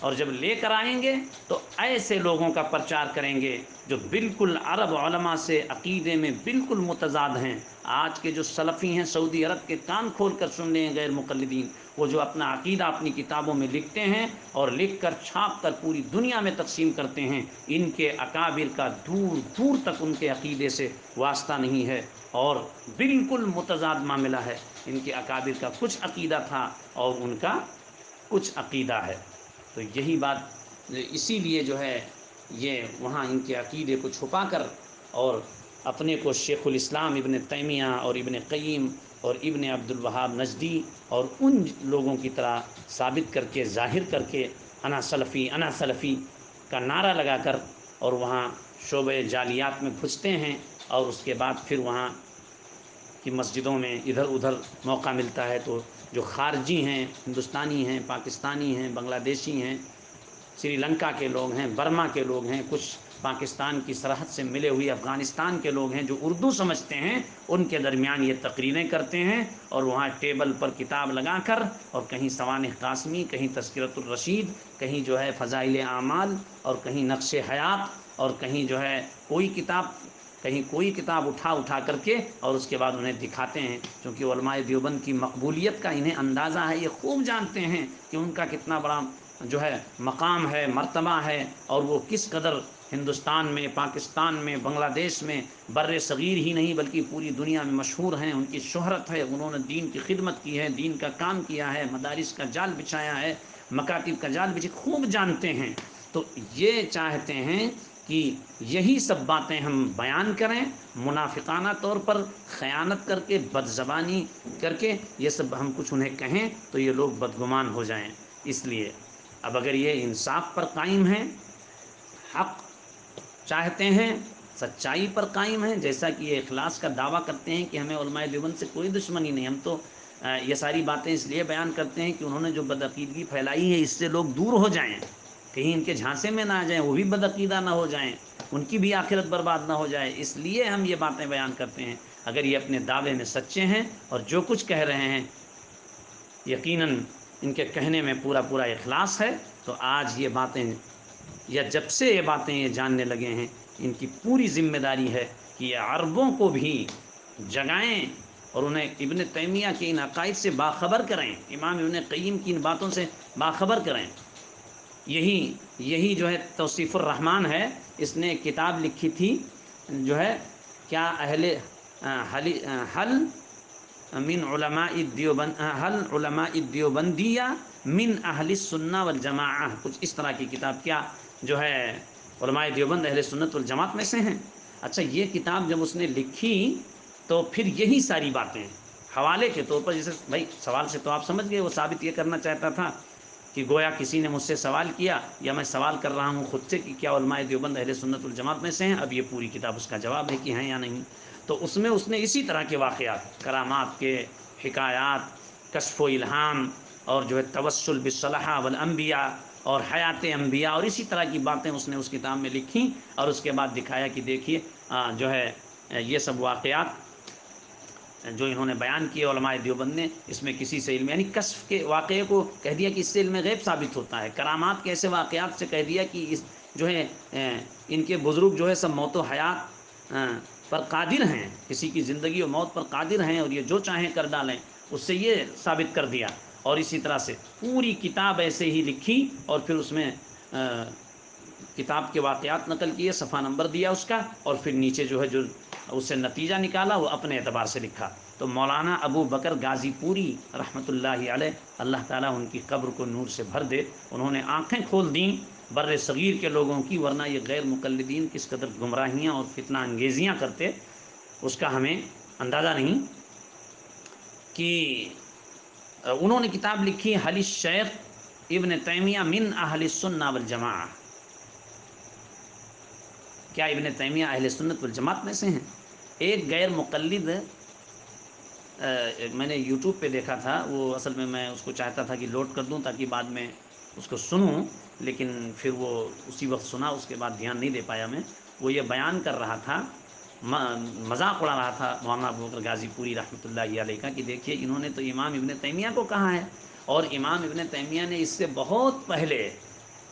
اور جب لے کر آئیں گے تو ایسے لوگوں کا پرچار کریں گے جو بالکل عرب علماء سے عقیدے میں بالکل متضاد ہیں. آج کے جو سلفی ہیں سعودی عرب کے کان کھول کر سن لیں غیر مقلدین، وہ جو اپنا عقیدہ اپنی کتابوں میں لکھتے ہیں اور لکھ کر چھاپ کر پوری دنیا میں تقسیم کرتے ہیں، ان کے اکابر کا دور دور تک ان کے عقیدے سے واسطہ نہیں ہے، اور بالکل متضاد معاملہ ہے. ان کے اکابر کا کچھ عقیدہ تھا اور ان کا کچھ عقیدہ ہے. تو یہی بات، اسی لیے جو ہے یہ وہاں ان کے عقیدے کو چھپا کر اور اپنے کو شیخ الاسلام ابن تیمیہ اور ابن قیم اور ابن عبد الوہاب نجدی اور ان لوگوں کی طرح ثابت کر کے ظاہر کر کے انا سلفی انا سلفی کا نعرہ لگا کر اور وہاں شعبۂ جالیات میں گھستے ہیں، اور اس کے بعد پھر وہاں کی مسجدوں میں ادھر ادھر موقع ملتا ہے تو جو خارجی ہیں، ہندوستانی ہیں، پاکستانی ہیں، بنگلہ دیشی ہیں، سری لنکا کے لوگ ہیں، برما کے لوگ ہیں، کچھ پاکستان کی سرحد سے ملے ہوئے افغانستان کے لوگ ہیں جو اردو سمجھتے ہیں، ان کے درمیان یہ تقریریں کرتے ہیں، اور وہاں ٹیبل پر کتاب لگا کر اور کہیں سوانح قاسمی، کہیں تذکرۃ الرشید، کہیں جو ہے فضائل اعمال، اور کہیں نقش حیات، اور کہیں جو ہے کوئی کتاب، کہیں کوئی کتاب اٹھا کر کے اور اس کے بعد انہیں دکھاتے ہیں. چونکہ علماء دیوبند کی مقبولیت کا انہیں اندازہ ہے، یہ خوب جانتے ہیں کہ ان کا کتنا بڑا جو ہے مقام ہے، مرتبہ ہے، اور وہ کس قدر ہندوستان میں، پاکستان میں، بنگلہ دیش میں، بر صغیر ہی نہیں بلکہ پوری دنیا میں مشہور ہیں. ان کی شہرت ہے، انہوں نے دین کی خدمت کی ہے، دین کا کام کیا ہے، مدارس کا جال بچھایا ہے، مکاتب کا جال بچھایا، خوب جانتے ہیں. تو یہ چاہتے ہیں کہ یہی سب باتیں ہم بیان کریں، منافقانہ طور پر خیانت کر کے، بد زبانی کر کے یہ سب ہم کچھ انہیں کہیں تو یہ لوگ بدگمان ہو جائیں. اس لیے اب اگر یہ انصاف پر قائم ہیں، حق چاہتے ہیں، سچائی پر قائم ہیں، جیسا کہ یہ اخلاص کا دعویٰ کرتے ہیں کہ ہمیں علماء دیوبند سے کوئی دشمنی نہیں، ہم تو یہ ساری باتیں اس لیے بیان کرتے ہیں کہ انہوں نے جو بدعقیدگی پھیلائی ہے اس سے لوگ دور ہو جائیں، کہیں ان کے جھانسے میں نہ آ جائیں، وہ بھی بدعقیدہ نہ ہو جائیں، ان کی بھی آخرت برباد نہ ہو جائے، اس لیے ہم یہ باتیں بیان کرتے ہیں. اگر یہ اپنے دعوے میں سچے ہیں اور جو کچھ کہہ رہے ہیں یقیناً ان کے کہنے میں پورا پورا اخلاص ہے، تو آج یہ باتیں، یا جب سے یہ باتیں یہ جاننے لگے ہیں، ان کی پوری ذمہ داری ہے کہ یہ عربوں کو بھی جگائیں اور انہیں ابن تیمیہ کے ان عقائد سے باخبر کریں، امام ابن قیم کی ان باتوں سے باخبر کریں. یہی جو ہے توصیف الرحمن ہے، اس نے ایک کتاب لکھی تھی جو ہے کیا حل من علماء دیوبند، حل علماء دیوبندیہ من اہل السنہ والجماعہ، کچھ اس طرح کی کتاب، کیا جو ہے علماء دیوبند اہل سنت والجماعت میں سے ہیں. اچھا، یہ کتاب جب اس نے لکھی تو پھر یہی ساری باتیں حوالے کے طور پر، جیسے بھائی سوال سے تو آپ سمجھ گئے وہ ثابت یہ کرنا چاہتا تھا کہ گویا کسی نے مجھ سے سوال کیا یا میں سوال کر رہا ہوں خود سے کہ کیا علماء دیوبند اہل سنت والجماعت میں سے ہیں. اب یہ پوری کتاب اس کا جواب ہے کہ ہیں یا نہیں. تو اس میں اس نے اسی طرح کے واقعات، کرامات کے حکایات، کشف و الہام، اور جو ہے توسل بالصلحاء والانبیاء اور حیات انبیاء اور اسی طرح کی باتیں اس نے اس کتاب میں لکھی، اور اس کے بعد دکھایا کہ دیکھیے جو ہے یہ سب واقعات جو انہوں نے بیان کیے علماء دیوبند نے، اس میں کسی سے علم، یعنی کشف کے واقعے کو کہہ دیا کہ اس سے علم غیب ثابت ہوتا ہے، کرامات کے ایسے واقعات سے کہہ دیا کہ اس جو ہے ان کے بزرگ جو ہے سب موت و حیات پر قادر ہیں، کسی کی زندگی و موت پر قادر ہیں اور یہ جو چاہیں کر ڈالیں، اس سے یہ ثابت کر دیا. اور اسی طرح سے پوری کتاب ایسے ہی لکھی اور پھر اس میں کتاب کے واقعات نقل کیے، صفحہ نمبر دیا اس کا، اور پھر نیچے جو ہے جو اس سے نتیجہ نکالا وہ اپنے اعتبار سے لکھا. تو مولانا ابو بکر غازی پوری رحمۃ اللہ علیہ، اللہ تعالیٰ ان کی قبر کو نور سے بھر دے، انہوں نے آنکھیں کھول دیں بر صغیر کے لوگوں کی، ورنہ یہ غیر مقلدین کس قدر گمراہیاں اور فتنہ انگیزیاں کرتے اس کا ہمیں اندازہ نہیں. کہ انہوں نے کتاب لکھی حل الشیخ ابن تیمیہ من اہل السنہ والجماعہ، کیا ابن تیمیہ اہل سنت والجماعت میں سے ہیں؟ ایک غیر مقلد میں نے یوٹیوب پہ دیکھا تھا، وہ اصل میں اس کو چاہتا تھا کہ لوڈ کر دوں تاکہ بعد میں اس کو سنوں، لیکن پھر وہ اسی وقت سنا، اس کے بعد دھیان نہیں دے پایا میں۔ وہ یہ بیان کر رہا تھا، مذاق اڑا رہا تھا مولانا ابوبکر غازی پوری رحمۃ اللہ علیہ کا، کہ دیکھیے انہوں نے تو امام ابن تیمیہ کو کہا ہے، اور امام ابن تیمیہ نے اس سے بہت پہلے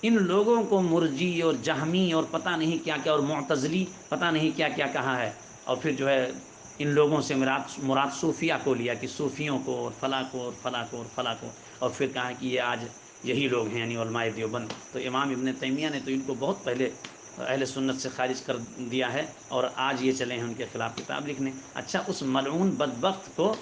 ان لوگوں کو مرجی اور جہمی اور پتہ نہیں کیا کیا اور معتزلی پتہ نہیں کیا کیا کہا ہے، اور پھر جو ہے ان لوگوں سے مراد صوفیہ کو لیا، کہ صوفیوں کو اور فلاں کو اور فلاں کو اور فلاں کو، اور پھر کہا کہ یہ آج یہی لوگ ہیں یعنی علماء دیوبند۔ تو امام ابن تیمیہ نے تو ان کو بہت پہلے اہل سنت سے خارج کر دیا ہے، اور آج یہ چلے ہیں ان کے خلاف کتاب لکھنے۔ اچھا، اس ملعون بدبخت کو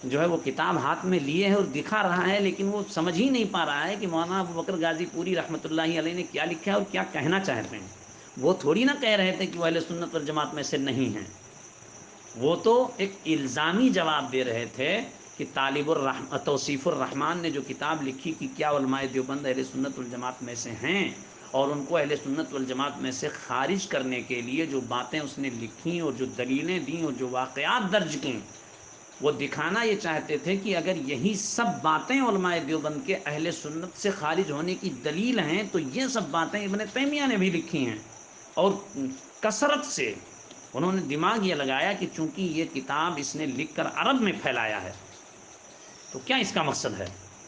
جو ہے وہ کتاب ہاتھ میں لیے ہے اور دکھا رہا ہے، لیکن وہ سمجھ ہی نہیں پا رہا ہے کہ مولانا ابوبکر غازی پوری رحمۃ اللہ علیہ نے کیا لکھا ہے اور کیا کہنا چاہتے ہیں۔ وہ تھوڑی نہ کہہ رہے تھے کہ وہ اہل سنت والجماعت میں سے نہیں ہیں، وہ تو ایک الزامی جواب دے رہے تھے کہ توصیف الرحمان نے جو کتاب لکھی کہ کیا علماء دیوبند اہل سنت والجماعت میں سے ہیں، اور ان کو اہل سنت والجماعت میں سے خارج کرنے کے لیے جو باتیں اس نے لکھیں اور جو دلیلیں دیں اور جو واقعات درج کیں، وہ دکھانا یہ چاہتے تھے کہ اگر یہی سب باتیں علماء دیوبند کے اہل سنت سے خارج ہونے کی دلیل ہیں تو یہ سب باتیں ابن تیمیہ نے بھی لکھی ہیں، اور کثرت سے انہوں نے دماغ یہ لگایا کہ چونکہ یہ کتاب اس نے لکھ کر عرب میں پھیلایا ہے، تو کیا اس کا مقصد ہے؟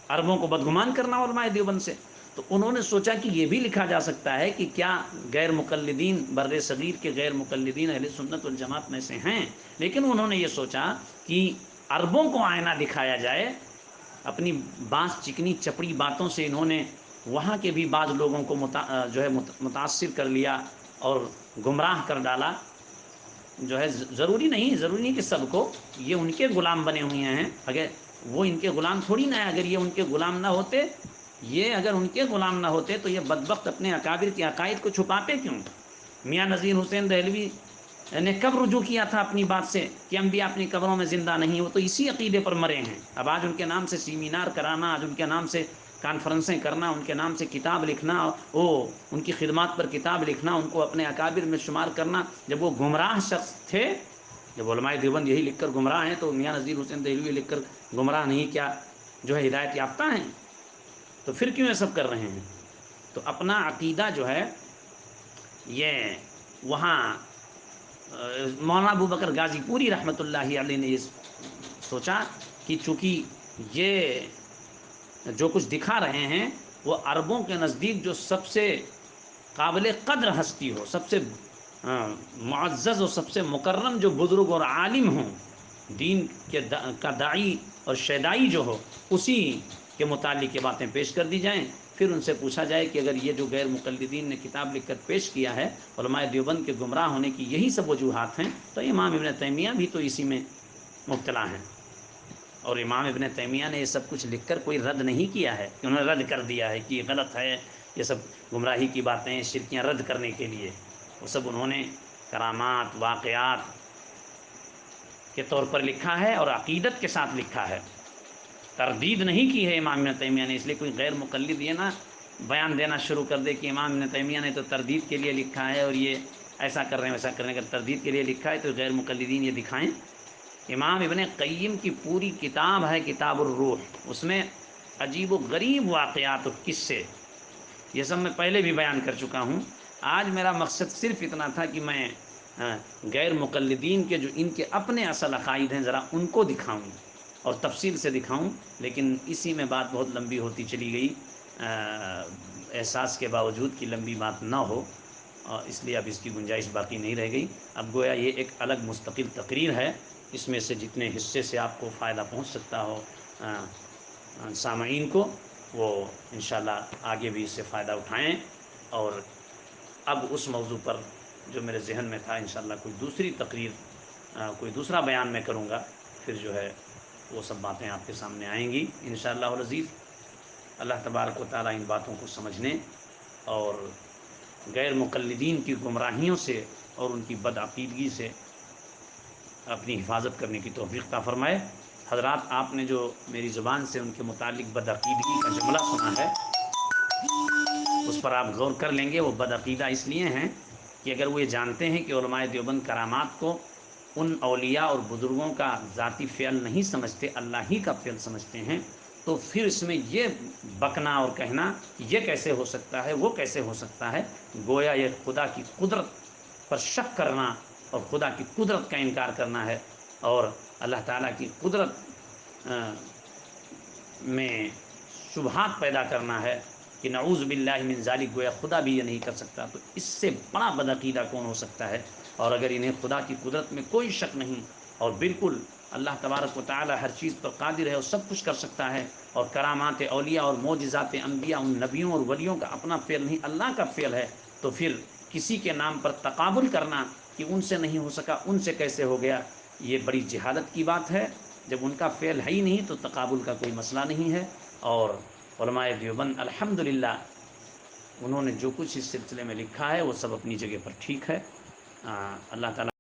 عربوں کو بدگمان کرنا علماء دیوبند سے؟ تو انہوں نے سوچا کہ یہ بھی لکھا جا سکتا ہے کہ کیا غیر مقلدین بر صغیر کے غیر مقلدین اہل سنت والجماعت میں سے ہیں، لیکن انہوں نے یہ سوچا کہ عربوں کو آئینہ دکھایا جائے، اپنی بانس چکنی چپڑی باتوں سے انہوں نے وہاں کے بھی بعض لوگوں کو جو ہے متاثر کر لیا اور گمراہ کر ڈالا۔ جو ہے ضروری نہیں کہ سب کو، یہ ان کے غلام بنے ہوئے ہیں، اگر وہ ان کے غلام تھوڑی نہ ہے، اگر یہ ان کے غلام نہ ہوتے، یہ اگر ان کے غلام نہ ہوتے تو یہ بدبخت اپنے اکابر کے عقائد کو چھپاتے کیوں؟ میاں نذیر حسین دہلوی نے کب رجوع کیا تھا اپنی بات سے کہ انبیاء اپنی قبروں میں زندہ نہیں، وہ تو اسی عقیدے پر مرے ہیں۔ اب آج ان کے نام سے سیمینار کرانا، آج ان کے نام سے کانفرنسیں کرنا، ان کے نام سے کتاب لکھنا، ان کی خدمات پر کتاب لکھنا، ان کو اپنے اکابر میں شمار کرنا، جب وہ گمراہ شخص تھے، جب علماء دیوبند یہی لکھ کر گمراہ ہیں تو میاں نذیر حسین دہلوی لکھ کر گمراہ نہیں کیا جو ہے ہدایت یافتہ ہیں؟ تو پھر کیوں یہ سب کر رہے ہیں؟ تو اپنا عقیدہ جو ہے یہ وہاں مولانا ابوبکر غازی پوری رحمۃ اللہ علیہ نے یہ سوچا کہ چونکہ یہ جو کچھ دکھا رہے ہیں وہ عربوں کے نزدیک جو سب سے قابل قدر ہستی ہو، سب سے معزز اور سب سے مکرم جو بزرگ اور عالم ہوں، دین کا داعی اور شیدائی جو ہو، اسی کے متعلق یہ باتیں پیش کر دی جائیں، پھر ان سے پوچھا جائے کہ اگر یہ جو غیر مقلدین نے کتاب لکھ کر پیش کیا ہے علماء دیوبند کے گمراہ ہونے کی یہی سب وجوہات ہیں، تو امام ابن تیمیہ بھی تو اسی میں مبتلا ہیں۔ اور امام ابن تیمیہ نے یہ سب کچھ لکھ کر کوئی رد نہیں کیا ہے کہ انہوں نے رد کر دیا ہے کہ یہ غلط ہے، یہ سب گمراہی کی باتیں شرکیاں رد کرنے کے لیے، وہ سب انہوں نے کرامات واقعات کے طور پر لکھا ہے اور عقیدت کے ساتھ لکھا ہے، تردید نہیں کی ہے امام ابن تیمیہ نے۔ اس لیے کوئی غیر مقلد یہ نہ بیان دینا شروع کر دے کہ امام ابن تیمیہ نے تو تردید کے لیے لکھا ہے اور یہ ایسا کر رہے ہیں ویسا کر رہے ہیں، اگر تردید کے لیے لکھا ہے تو غیر مقلدین یہ دکھائیں۔ امام ابن قیم کی پوری کتاب ہے کتاب الروح، اس میں عجیب و غریب واقعات اور قصے، یہ سب میں پہلے بھی بیان کر چکا ہوں۔ آج میرا مقصد صرف اتنا تھا کہ میں غیر مقلدین کے جو ان کے اپنے اصل عقائد ہیں ذرا ان کو دکھاؤں اور تفصیل سے دکھاؤں، لیکن اسی میں بات بہت لمبی ہوتی چلی گئی، احساس کے باوجود کہ لمبی بات نہ ہو، اس لیے اب اس کی گنجائش باقی نہیں رہ گئی۔ اب گویا یہ ایک الگ مستقل تقریر ہے، اس میں سے جتنے حصے سے آپ کو فائدہ پہنچ سکتا ہو سامعین کو، وہ انشاءاللہ آگے بھی اس سے فائدہ اٹھائیں، اور اب اس موضوع پر جو میرے ذہن میں تھا انشاءاللہ کوئی دوسری تقریر، کوئی دوسرا بیان میں کروں گا، پھر جو ہے وہ سب باتیں آپ کے سامنے آئیں گی انشاءاللہ العزیز۔ اللہ تبارک و تعالیٰ ان باتوں کو سمجھنے اور غیر مقلدین کی گمراہیوں سے اور ان کی بدعقیدگی سے اپنی حفاظت کرنے کی توفیق عطا فرمائے۔ حضرات، آپ نے جو میری زبان سے ان کے متعلق بدعقیدگی کا جملہ سنا ہے اس پر آپ غور کر لیں گے۔ وہ بدعقیدہ اس لیے ہیں کہ اگر وہ یہ جانتے ہیں کہ علماء دیوبند کرامات کو ان اولیاء اور بزرگوں کا ذاتی فعل نہیں سمجھتے، اللہ ہی کا فعل سمجھتے ہیں، تو پھر اس میں یہ بکنا اور کہنا یہ کیسے ہو سکتا ہے، وہ کیسے ہو سکتا ہے، گویا یہ خدا کی قدرت پر شک کرنا اور خدا کی قدرت کا انکار کرنا ہے، اور اللہ تعالیٰ کی قدرت میں شبہات پیدا کرنا ہے کہ نعوذ باللہ من ذالک، گویا خدا بھی یہ نہیں کر سکتا، تو اس سے بڑا بدعقیدہ کون ہو سکتا ہے؟ اور اگر انہیں خدا کی قدرت میں کوئی شک نہیں اور بالکل اللہ تبارک و تعالی ہر چیز پر قادر ہے اور سب کچھ کر سکتا ہے، اور کرامات اولیاء اور معجزات انبیاء ان نبیوں اور ولیوں کا اپنا فعل نہیں اللہ کا فعل ہے، تو پھر کسی کے نام پر تقابل کرنا کہ ان سے نہیں ہو سکا ان سے کیسے ہو گیا، یہ بڑی جہالت کی بات ہے۔ جب ان کا فعل ہے ہی نہیں تو تقابل کا کوئی مسئلہ نہیں ہے۔ اور علماء دیوبند الحمدللہ انہوں نے جو کچھ اس سلسلے میں لکھا ہے وہ سب اپنی جگہ پر ٹھیک ہے۔ اللہ تعالیٰ